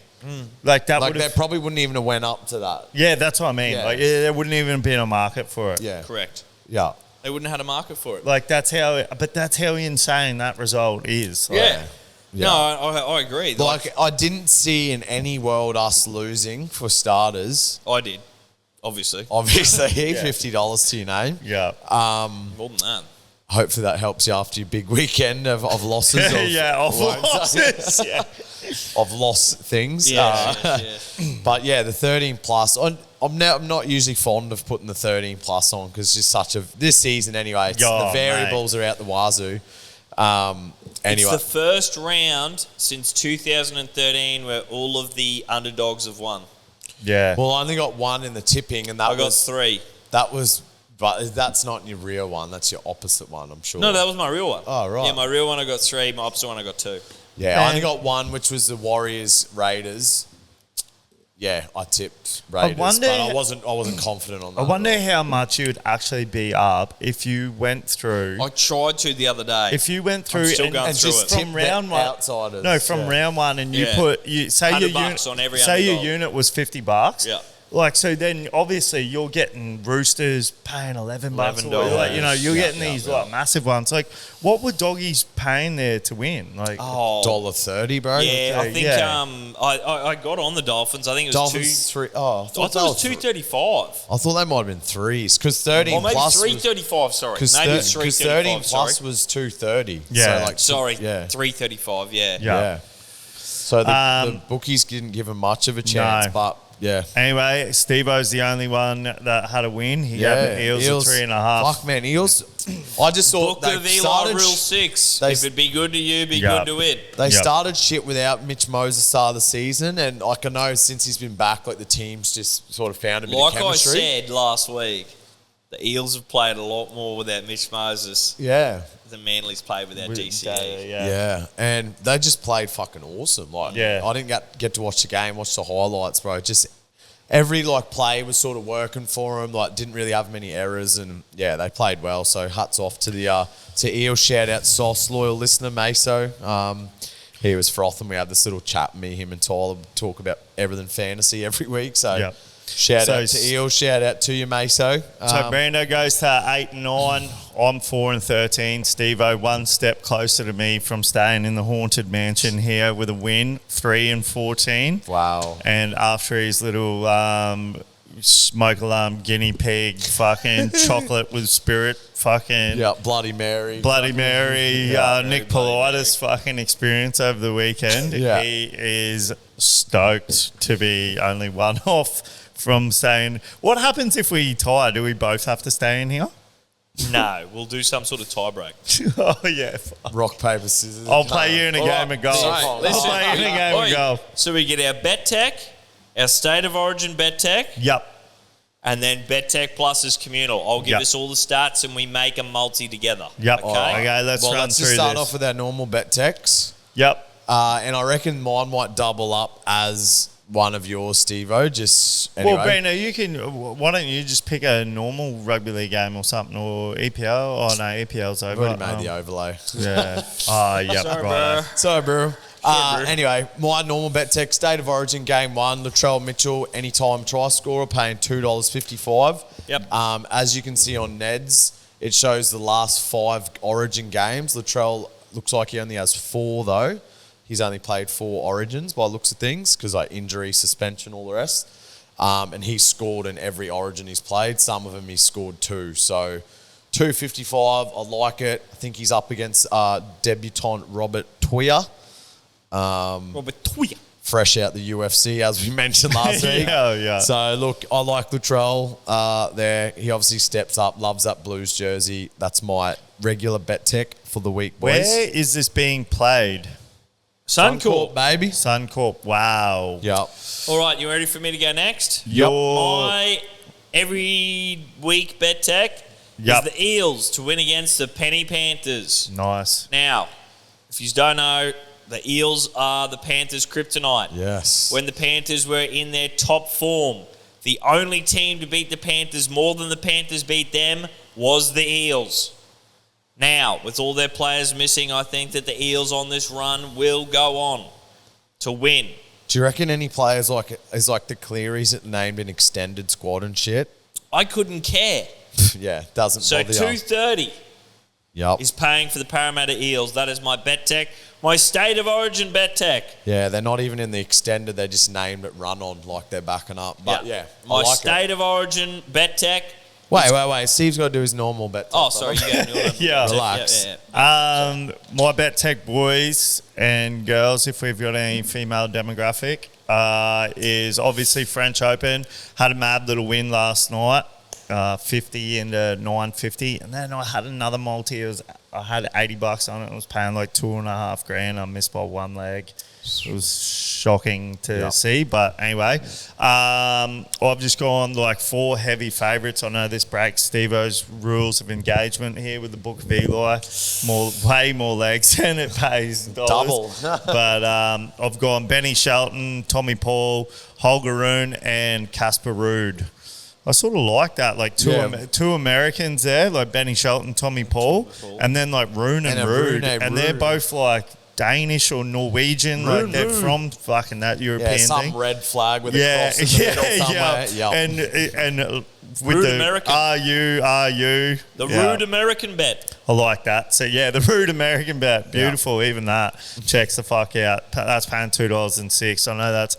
They probably wouldn't even have went up to that. Yeah, that's what I mean. Yeah. There wouldn't even have been a market for it. Yeah. Correct. Yeah. They wouldn't have had a market for it. That's how insane that result is. Yeah. No, I agree. I didn't see in any world us losing for starters. I did, obviously. $50 to your name. Yeah. More than that. Hopefully that helps you after your big weekend of losses. Losses. Yeah. Of lost things. Yeah. But the 13 plus. I'm not usually fond of putting the 13 plus on because it's just this season anyway. The variables are out the wazoo. Anyway, It's the first round since 2013 where all of the underdogs have won. Yeah. well, I only got one in the tipping, and that I got was 3. that was. But that's not your real one. That's your opposite one, I'm sure. No, that was my real one. Oh, right. Yeah, my real one I got 3. My opposite one I got 2. Yeah, I only got one, which was the Warriors Raiders. Yeah, I tipped Raiders, wonder- but I wasn't confident on that. I wonder how much you would actually be up if you went through. I tried to the other day. If you went through still and, going and through just it. from round one, outsiders. no, from round one, and you Yeah. put say your $100 unit on every say your underdog. unit was $50. Yeah. Like, so then obviously you're getting Roosters paying $11. $11. Like, you know, you're Yeah, getting these like massive ones. Like, what were doggies paying there to win? Like, $1.30, bro. Yeah, I think yeah. I got on the Dolphins. I think it was Dolphins 3. Oh, I thought it was 235. I thought they might have been 3s because 13 Or maybe plus. 335. Sorry, Because maybe it's 13 335. plus Sorry, was 230. Yeah. So like, sorry, yeah, 335. Yeah. yeah. So the bookies didn't give him much of a chance, No. but yeah. Anyway, Steve-O's the only one that had a win. He had the Eels at 3.5. Fuck, man, Eels. I just thought Book of they Eli started. Rule 6. they- If it'd be good to you, be Yeah. good to it. They Yep. started shit without Mitch Moses start of the season, and like I know since he's been back, like the team's just sort of found a bit Like of I chemistry. said last week, the Eels have played a lot more without Mitch Moses Yeah, than Manly's played without DCE. yeah, and they just played fucking awesome. Like, Yeah. I didn't get to watch the game, watch the highlights, bro. Just every like play was sort of working for them. Like, didn't really have many errors, and yeah, they played well. So hats off to the to Eel. Shout out Sauce, loyal listener Meso. He was frothing. We had this little chat, me, him, and Tyler talk about everything fantasy every week. So. Yep. Shout out to Eel. Shout out to you, Meso. So Brando goes to 8 and 9. I'm 4 and 13. Steve-O 1 step closer to me from staying in the haunted mansion here with a win, 3 and 14. Wow. And after his little smoke alarm guinea pig fucking chocolate with spirit fucking Yeah, Bloody Mary. Bloody Mary, Nick Politis fucking experience over the weekend. Yeah. He is stoked to be only one off from staying. What happens if we tie? Do we both have to stay in here? No, we'll do some sort of tie break. Oh, yeah. Rock, paper, scissors. I'll play you in a All game right, of golf. so, I'll listen, play you in a game oi, of golf. So we get our bet tech, our state of origin bet tech, Yep. and then bet tech plus is communal. I'll give Yep. us all the stats and we make a multi together. Yep. Okay. Okay, let's Well, run let's through just start this. off with our normal bet techs. Yep. And I reckon mine might double up as one of yours, Steve-O. Just anyway. Well, Breno, you can. Why don't you just pick a normal rugby league game or something, or EPL? Oh no, EPL's over. I've already made the overlay. Yeah. Oh, yep. Sorry, right. bro. So, bro. bro. Anyway, my normal bet tech, State of Origin, Game 1, Latrell Mitchell, anytime try scorer, paying $2.55. Yep. As you can see on Neds, it shows the last 5 Origin games. Latrell looks like he only has 4, though. He's only played 4 Origins by the looks of things because like injury, suspension, all the rest. And he's scored in every Origin he's played. Some of them he scored 2. So 255, I like it. I think he's up against debutant Robert Toya. Robert Toya. Fresh out the UFC, as we mentioned last week. Yeah. So, look, I like Latrell there. He obviously steps up, loves that Blues jersey. That's my regular bet tech for the week, boys. Where is this being played? Suncorp. baby. Suncorp. Wow. Yep. All right, you ready for me to go next? Your My every week bet tech Yep. is the Eels to win against the Penny Panthers. nice. Now, if you don't know, the Eels are the Panthers' kryptonite. Yes. When the Panthers were in their top form, the only team to beat the Panthers more than the Panthers beat them was the Eels. Now, with all their players missing, I think that the Eels on this run will go on to win. Do you reckon any players like the Clearys that named an extended squad and shit? I couldn't care. Yeah, doesn't So bother you. 230 Yep. is paying for the Parramatta Eels. That is my bet tech. My state of origin bet tech. Yeah, they're not even in the extended. They just named it run on like they're backing up. But yeah, I My like state of origin bet tech. Wait. Steve's got to do his normal bet. Oh, sorry. You go. Yeah. Relax. My bet tech boys and girls, if we've got any female demographic, is obviously French Open. Had a mad little win last night. 50 into 950, and then I had another multi. I had $80 on it. I was paying like $2.5 grand. I missed by one leg. It was shocking to see, but anyway, I've just gone like 4 heavy favourites. I know this breaks Steve-O's rules of engagement here with the Book of Eli. Way more legs than it pays dollars. Double. But I've gone Benny Shelton, Tommy Paul, Holger Rune, and Casper Ruud. I sort of like that, like two Americans there, like Benny Shelton, Tommy Paul, and then like Rune and Ruud, and they're both like Danish or Norwegian, like they're from fucking that European some thing. red flag with a cross in the middle somewhere. And with Rude the American. are you The rude American bet. I like that. So yeah, the rude American bet, beautiful. Even that checks the fuck out. That's paying $2.06. I know that's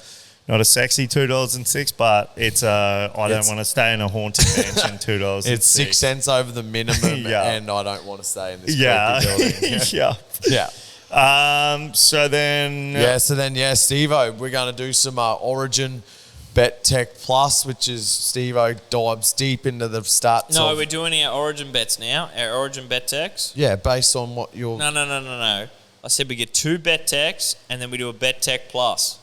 not a sexy $2.06, but it's I don't want to stay in a haunted mansion. $2. It's 6 cents over the minimum, and I don't want to stay in this creepy building. So then, Steve-O, we're going to do some Origin Bet Tech Plus, which is Steve-O dives deep into the stats. No, we're doing our Origin bets now. Our Origin bet techs. Yeah, based on what you're... No. I said we get 2 bet techs and then we do a bet tech plus.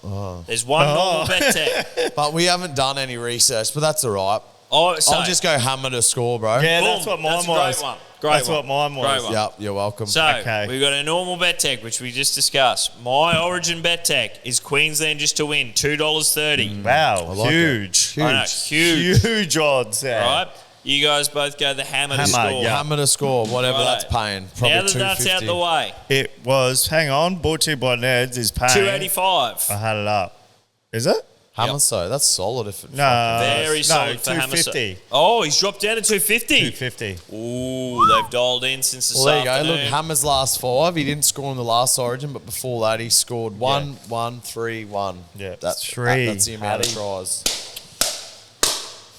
There's one normal bet tech. But we haven't done any research, but that's all right. I'll just go hammer to score, bro. Yeah, Boom, that's what mine that's a was. great one. That's what mine was. Great one. Yep, you're welcome. So, we've got a normal bet tech, which we just discussed. My Origin bet tech is Queensland just to win, $2.30. Wow, like huge. I know, huge. Huge odds there. Right? You guys both go the hammer to score. yeah. Hammer to score, whatever Righto. that's paying. Probably Now that that's out $2.50. the way, It was, hang on, brought to you by Neds is paying. $2.85. I had it up. Is it? Hammer, so that's solid. If it Very solid for Hammer. $2.50. Oh, he's dropped down to $2.50. $2.50. Ooh, they've dialed in since this Well, there you go. afternoon. Look, Hammer's last 5. He didn't score in the last Origin, but before that, he scored 1, 1, 3, 1. Yeah, that's 3. That's the amount of tries.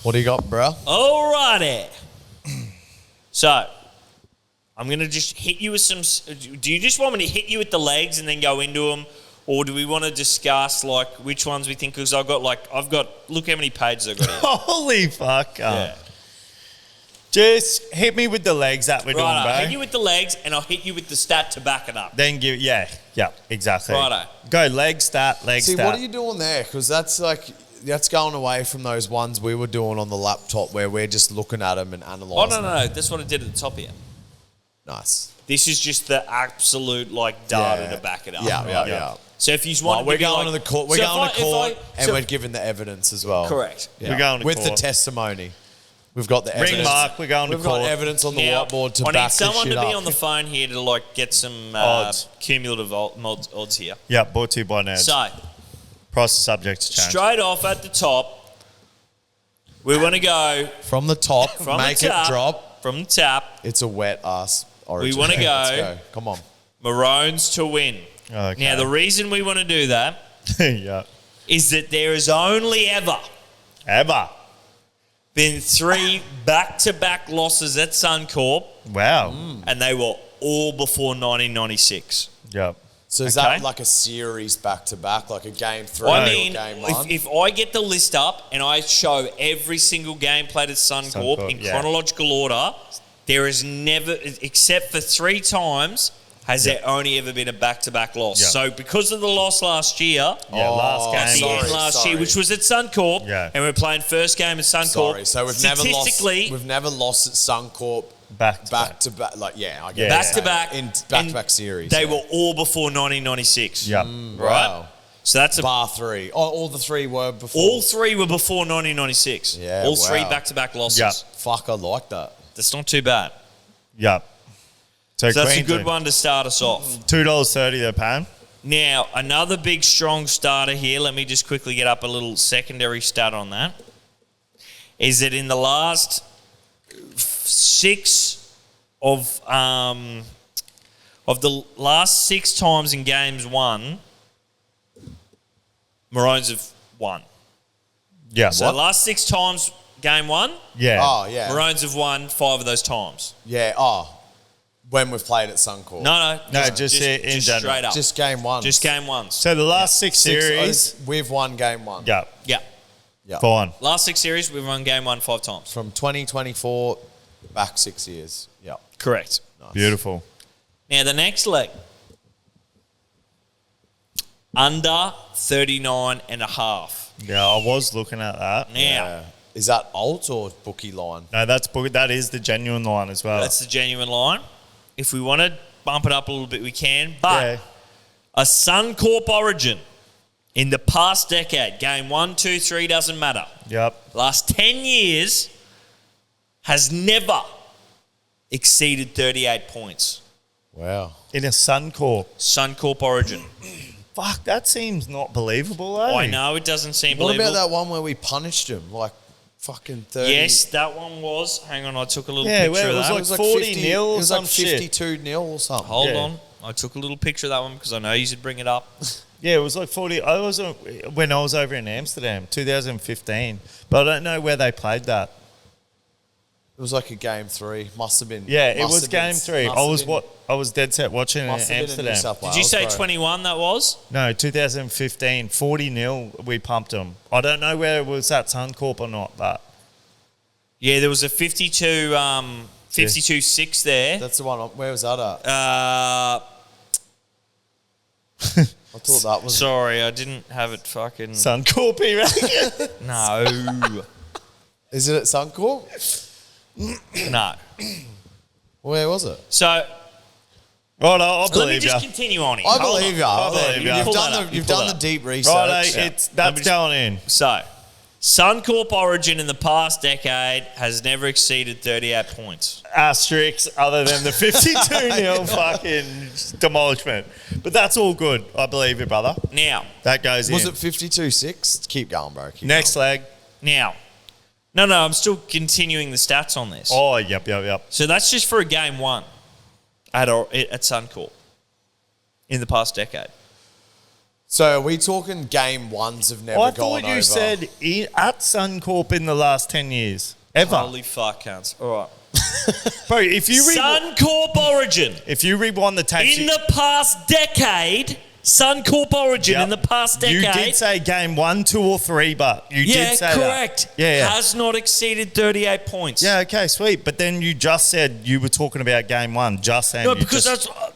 What do you got, bro? Alrighty. So, I'm going to just hit you with some... Do you just want me to hit you with the legs and then go into them? Or do we want to discuss, like, which ones we think... Because I've got... Look how many pages I've got here. Holy fuck. Yeah. Just hit me with the legs that we're doing, Right, bro. I'll hit you with the legs and I'll hit you with the stat to back it up. Then give... Yeah, exactly. Righto. Go leg stat, leg See, stat. what are you doing there? Because that's like... That's going away from those ones we were doing on the laptop where we're just looking at them and analysing. Oh, no. That's what I did at the top here. Nice. This is just the absolute, data to back it up. Yeah. So if you want We're going to the court. We're going to court, and we're giving the evidence as well. Correct. Yeah. We're going to with court. the testimony. We've got the evidence. Ring mark, we're going to We've court. got evidence on the Now, whiteboard to I back need this someone shit to be up. on the phone here to get some Odds. cumulative odds here. Yeah, brought to you by Neds. So Price is subject to change. straight off at the top, we want to go From the top, from make the top, it drop. From the top, It's a wet ass Origin. We wanna go. Let's go. Come on. Maroons to win. Okay. Now the reason we want to do that Yeah. is that there has only ever been 3 back-to-back losses at Suncorp, Wow. and they were all before 1996. Yep. So is Okay. that like a series back to back, like a game 3 I or mean, game 1? if I get the list up and I show every single game played at Suncorp Suncorp, in yeah. chronological order, there is never, except for 3 times, has there only ever been a back-to-back loss. Yeah. So because of the loss last year, Yeah, last at the game. end last year, which was at Suncorp, Yeah. and we're playing first game at Suncorp. Sorry, so we've never lost. statistically, We've never lost at Suncorp Back to back to back. Like I get Yeah. it. back-to-back, in back and to back series. they were all before 1996. Yep. Right? Wow. So that's a Bar 3. Oh, all the 3 were before. all 3 were before 1996. Yeah, all 3 wow. back-to-back losses. Yep. Fuck, I like that. That's not too bad. Yep. So that's a Queensland, good one to start us off. $2.30 they're paying. Now, another big, strong starter here. Let me just quickly get up a little secondary stat on that. Is that in the last 6 of the last 6 times in games won, Maroons have won. Yeah. So last 6 times game 1, Yeah. Oh, yeah. Maroons have won 5 of those times. Yeah, when we've played at Suncorp. No, just in general. straight up. Just game 1. Just game 1s. So the last 6 series. We've won game 1. Yeah. Yeah. Yeah. Fine. Last 6 series, we've won game 1 5 times. From 2024 back 6 years. Yeah. Correct. Nice. Beautiful. Now, the next leg. Under 39.5. Yeah, I was looking at that. Now, Yeah. Is that alt or bookie line? No, that is the genuine line as well. that's the genuine line. If we want to bump it up a little bit, we can. But Yeah. a Suncorp origin in the past decade, game 1, 2, 3, doesn't matter. Yep. Last 10 years has never exceeded 38 points. Wow. In a Suncorp. Suncorp origin. Fuck, that seems not believable, eh? I know it doesn't seem What believable. about that one where we punished him? Like fucking 30. Yes, that one was. Hang on, I took a little Yeah, picture where of it was that. like It was 40 50 nil or It was some like shit. 52 nil or something. Hold Yeah. on. I took a little picture of that one because I know you should bring it up. Yeah, it was like 40. When I was over in Amsterdam, 2015. But I don't know where they played that. It was like a game 3. Must have been. Yeah, it must was have been- game 3. must I have was been- I was dead set watching it Must in have been in New Amsterdam. South Wales, Did you say bro. 21 that was? No, 2015, 40 nil. We pumped them. I don't know where it was at Suncorp or not, but Yeah, there was a 52-6 there. That's the one. Where was that at? Uh, I thought that was. sorry, I didn't have it fucking... Suncorp, right? No. Is it at Suncorp? No. Where was it? So, Right, I'll let me believe you. just continue on here. I Hold believe on. you. I believe you. You've Pull done that the up. you've Pull done that the up. deep research. Right, Yeah. that's going in. So, Suncorp origin in the past decade has never exceeded 38 points. Asterisks other than the 52 nil fucking demolishment. But that's all good. I believe you, brother. Now, That goes Was in. it 52-6? Keep going, bro. Keep Next going. leg. no, I'm still continuing the stats on this. Oh, yep. So that's just for a game 1 at Suncorp in the past decade. So are we talking game ones have never I gone thought you over? said at Suncorp in the last 10 years. Ever. Holy fuck, cunts. All right. Bro, if you, Suncorp origin if you rewind the tapes... in the past decade. Suncorp origin Yep. in the past decade. You did say game 1, 2 or 3, but you did say correct. that. Yeah. Has not exceeded 38 points. Yeah, okay, sweet. But then you just said you were talking about game 1. Just saying. No, you because just, that's...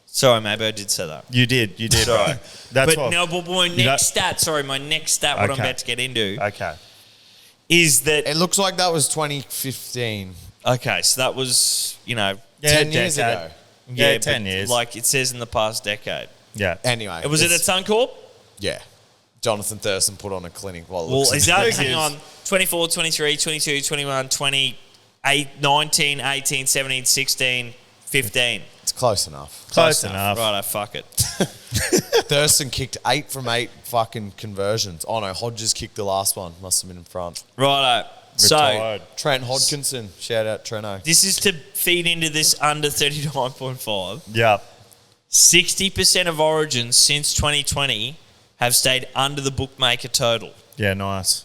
Sorry, maybe I did say that. You did. Sorry. That's but what... no, but my next stat, what I'm Okay. about to get into Okay. is that... It looks like that was 2015. Okay, so that was, Yeah, 10 years decade. ago. Yeah, but 10 years. Like it says in the past decade. Yeah. Anyway. Was it at Suncorp? Yeah. Jonathan Thurston put on a clinic while it Well, looks is at that, it. hang on, 24, 23, 22, 21, 28, 19, 18, 17, 16, 15. It's close enough. Close enough. Right, fuck it. Thurston kicked 8 from 8 fucking conversions. Oh no, Hodges kicked the last one. Must have been in front. Righto. So, Retired. Trent Hodkinson. Shout out Trento. this is to feed into this under 39.5. Yeah. 60% of origins since 2020 have stayed under the bookmaker total. Yeah, nice.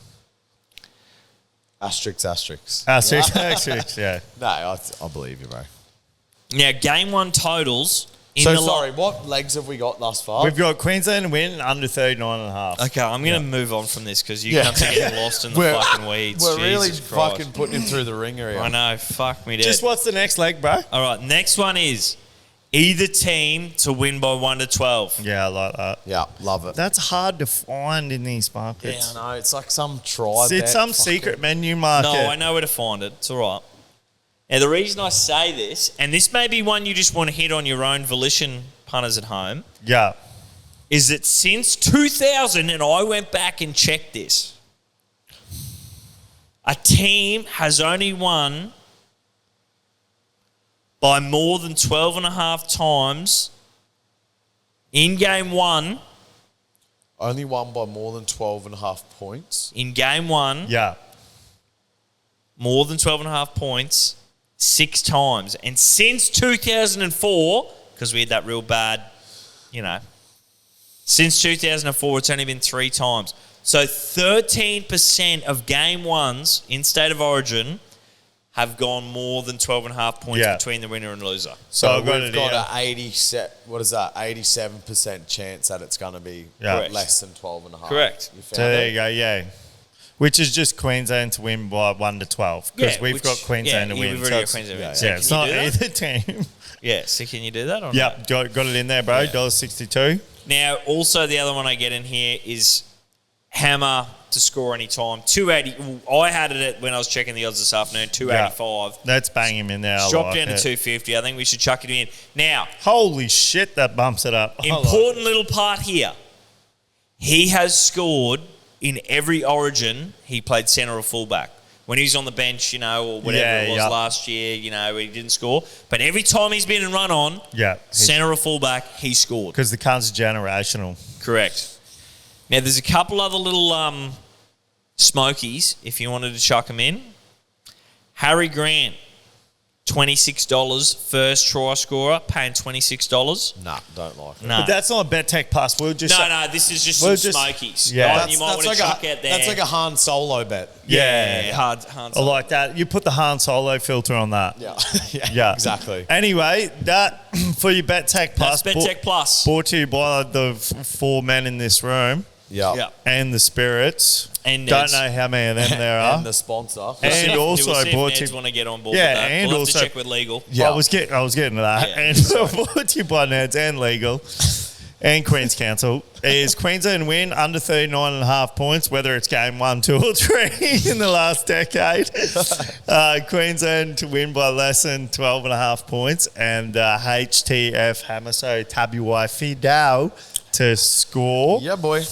Asterix. Asterix, yeah. No, I believe you, bro. Now, game 1 totals... So sorry, what legs have we got thus far? We've got Queensland win under 39.5. Okay, I'm going to move on from this because you Yeah. can't get lost in the We're- fucking weeds. We're really Jesus Christ. fucking putting him through the ringer here. I know, fuck me dead. Just what's the next leg, bro? All right, next one is either team to win by 1 to 12. Yeah, I like that. Yeah, love it. That's hard to find in these Yeah, markets. I know. It's like some tribe. It's some secret menu market. No, I know where to find it. It's all right. Now, the reason I say this, and this may be one you just want to hit on your own volition, punters at home, Yeah. is that since 2000, and I went back and checked this, a team has only won by more than 12.5 times in game 1. Only won by more than 12.5 points. In game 1, Yeah. more than 12.5 points 6 times. And since 2004, because we had that real bad, since 2004, it's only been 3 times. So 13% of game 1s in State of Origin have gone more than 12.5 points Yeah. between the winner and loser. So I've got we've it got here. an 87% chance that it's going to be Yeah. Correct. less than 12.5. Correct. You found So there it? you go, yeah. Which is just Queensland to win by 1-12 because we've got Queensland to win. We've already got Queensland to win. So it's not either team. Yeah, so can you do that or Yep, got it in there, bro. $1.62. Now, also the other one I get in here is Hammer to score any time. 280. I had it when I was checking the odds this afternoon. 285. Let's bang him in there. Drop down to 250. I think we should chuck it in. Now, holy shit, that bumps it up. Important little part here. He has scored in every Origin. He played centre or fullback. When he was on the bench, or whatever it was last year, he didn't score. But every time he's been in run on, centre or fullback, he scored. Because the cunt's generational. Correct. Now, there's a couple other little smokies, if you wanted to chuck them in. Harry Grant, $26, first try scorer, paying $26. Nah, don't like it. Nah. But that's not Bet Tech Plus. We'll just No, this is just some smokies. Yeah. You might want to chuck out there. That's like a Han Solo bet. Yeah. Hard I like that. You put the Han Solo filter on that. Yeah, exactly. Anyway, that for your Bet Tech Plus. That's Bet Tech Plus. Brought to you by the four men in this room. Yeah. And the Spirits. And don't know how many of them there are. And the sponsor. And also brought to to want to get on board with that. and we'll also have to check with legal. Yeah. I was getting to that. Yeah. And so brought to you by Neds and legal and Queen's Council is Queensland win under 39.5 points, whether it's game 1, 2 or 3 in the last decade. Queensland to win by less than 12.5 points, and HTF Hammer, so Tabuai Fidel to score. Yeah, boy.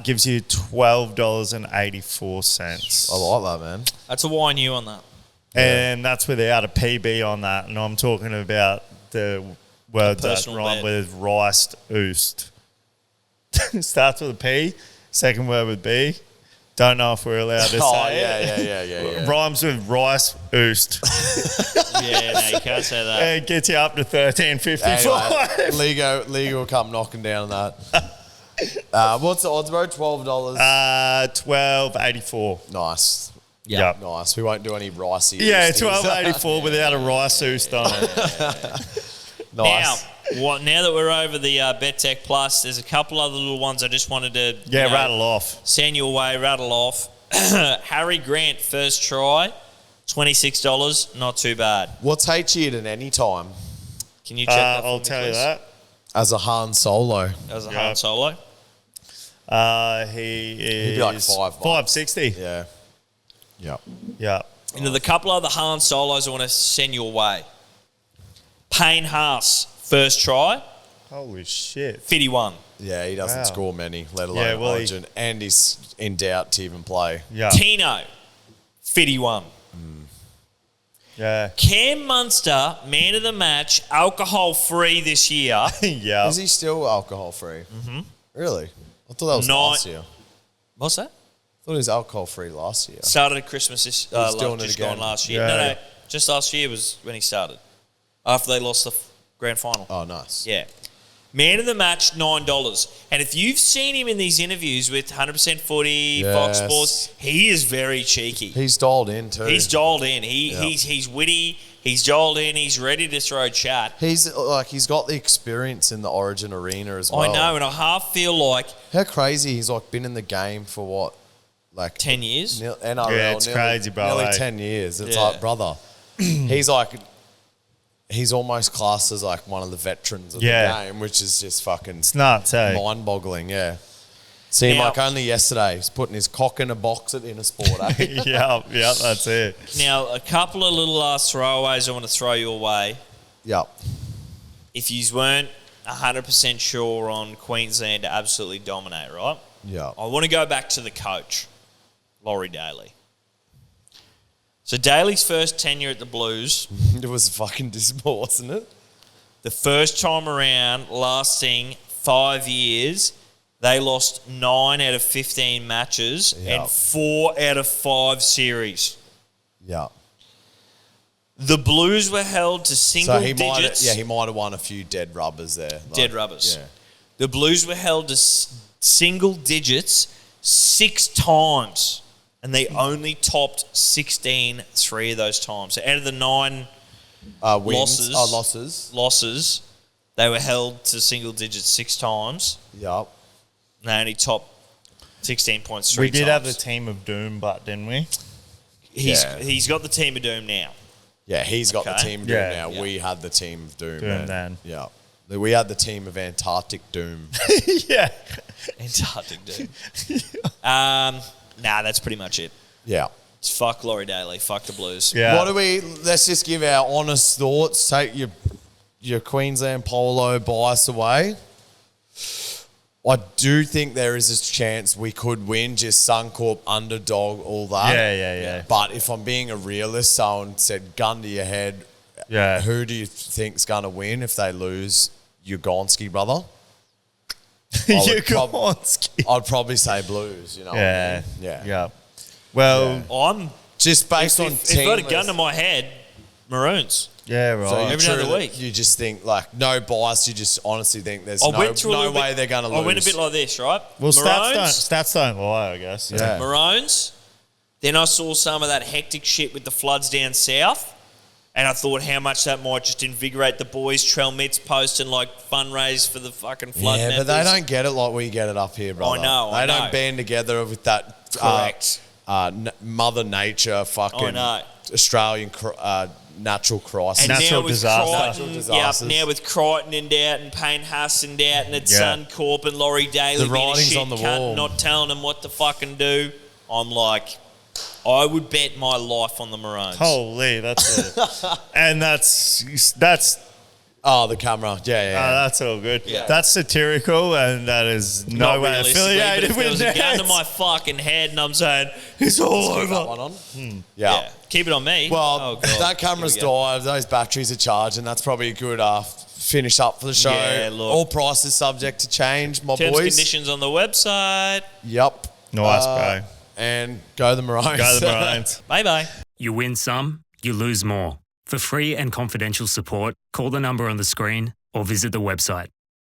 Gives you $12.84. I like that, man. That's a YNU on that. And that's without a PB on that. And I'm talking about the word that rhyme with Riced Oost. Starts with a P, second word with B. Don't know if we're allowed to say it. Yeah. Rhymes with Rice Oost. Yeah, no, you can't say that. It gets you up to 13.55. Anyway, Liga will come knocking down that. What's the odds, bro? $12. $12.84. Nice. Yeah. Nice. We won't do any ricey. Yeah, $12.84 without a rice oost on it. Nice. Now that we're over the Bet Tech Plus, there's a couple other little ones I just wanted to rattle off. Send you away, rattle off. Harry Grant, first try, $26, not too bad. What's HE at any time? Can you check that? I'll tell you that. As a Han Solo. As a Han Solo. He'd be like $5.60. Yeah. Yeah. And there's a couple other Han Solos I want to send you away. Payne Haas, first try, Holy shit. 51. Yeah, he doesn't score many, let alone Yeah, well, Origin. And he's in doubt to even play. Yeah. Tino, 51. Yeah. Cam Munster, man of the match, alcohol-free this year. Yeah. Is he still alcohol-free? Mm-hmm. Really? I thought that was last year. What's that? I thought he was alcohol-free last year. Started at Christmas this doing it just again. gone last year. Yeah. No, just last year was when he started. After they lost the grand final. Oh, nice. Yeah. Man of the match, $9. And if you've seen him in these interviews with 100% Footy, Fox Yes. Sports, he is very cheeky. He's dialed in too. He's dialed in. He's witty. He's dialed in. He's ready to throw chat. He's got the experience in the Origin arena as well. I know, and I half feel like How crazy he's been in the game for what? 10 years? NRL. Yeah, it's crazy, bro. Nearly 10 years. It's Yeah. like, brother, he's almost classed as one of the veterans of the game, which is just fucking It's nuts, eh? mind-boggling, yeah. See him only yesterday. He's putting his cock in a box at Intersport, eh? yeah, that's it. Now, a couple of little throwaways I want to throw your way. Yep. If you weren't 100% sure on Queensland to absolutely dominate, right? Yeah. I want to go back to the coach, Laurie Daly. So Daly's first tenure at the Blues, It was fucking dismal, wasn't it? the first time around, lasting 5 years, they lost 9 out of 15 matches and 4 out of 5 series. Yeah. The Blues were held to single So he digits. he might have won a few dead rubbers there. Dead rubbers. Yeah. The Blues were held to single digits 6 times, and they only topped 16 3 of those times. So out of the 9 Wins. losses, they were held to single digits 6 times. Yep. And they only topped 16 points We three did have the times. team of doom, but didn't we? He's got the team of doom now. Yeah, he's got the Okay. team of doom Yeah. now. Yeah. We had the team of doom. Doom man. then. Yeah. We had the team of Antarctic doom. Yeah. Antarctic doom. Nah, that's pretty much it. Yeah. It's fuck Laurie Daly. Fuck the Blues. Yeah. What do we? Let's just give our honest thoughts. Take your Queensland Polo bias away. I do think there is a chance we could win, just Suncorp underdog, all that. Yeah. But if I'm being a realist, someone said gun to your head, Yeah. who do you think's going to win if they lose? Ugonski, brother. I'd probably say Blues, you know. Yeah. What I mean? Yeah. Well, I'm Just based on if I got a team gun to list. my head, Maroons. yeah, right. So you Every other truly- week. You just think, like, no bias, you just honestly think there's I went through a no little way bit, they're going to lose. I went a bit like this, right? well, Maroons, stats don't lie, I guess. Yeah. Maroons. Then I saw some of that hectic shit with the floods down south, and I thought how much that might just invigorate the boys. Trell Mitts posting like fundraise for the fucking flood. Yeah, but they members. don't get it like we get it up here, brother. I They know. don't band together with that Correct. Mother Nature fucking know. Australian natural crisis. And Natural now with disaster. Crichton, Natural disasters. now with Crichton and out and Payne Huss and out and it's Yeah. Suncorp and Laurie Daly The being a writing's shit on the cunt, wall. not telling them what to fucking do. I'm like, I would bet my life on the Maroons. Holy, that's it. And that's Oh, the camera. Yeah. that's all good. Yeah. That's satirical, and that is no Not way realistically, but affiliated if there with was a gun to Neds. my fucking head and I'm saying, it's all Put that over. one on. Yeah. Yeah. Keep it on me. Well, Oh, God. that camera's Here we go. died. Those batteries are charged, and that's probably a good finish up for the show. Yeah, look. All prices subject to change, my Terms and boys. conditions on the website. Yep. Nice, bro. And go the Maroons. Go the Maroons. Bye-bye. You win some, you lose more. For free and confidential support, call the number on the screen or visit the website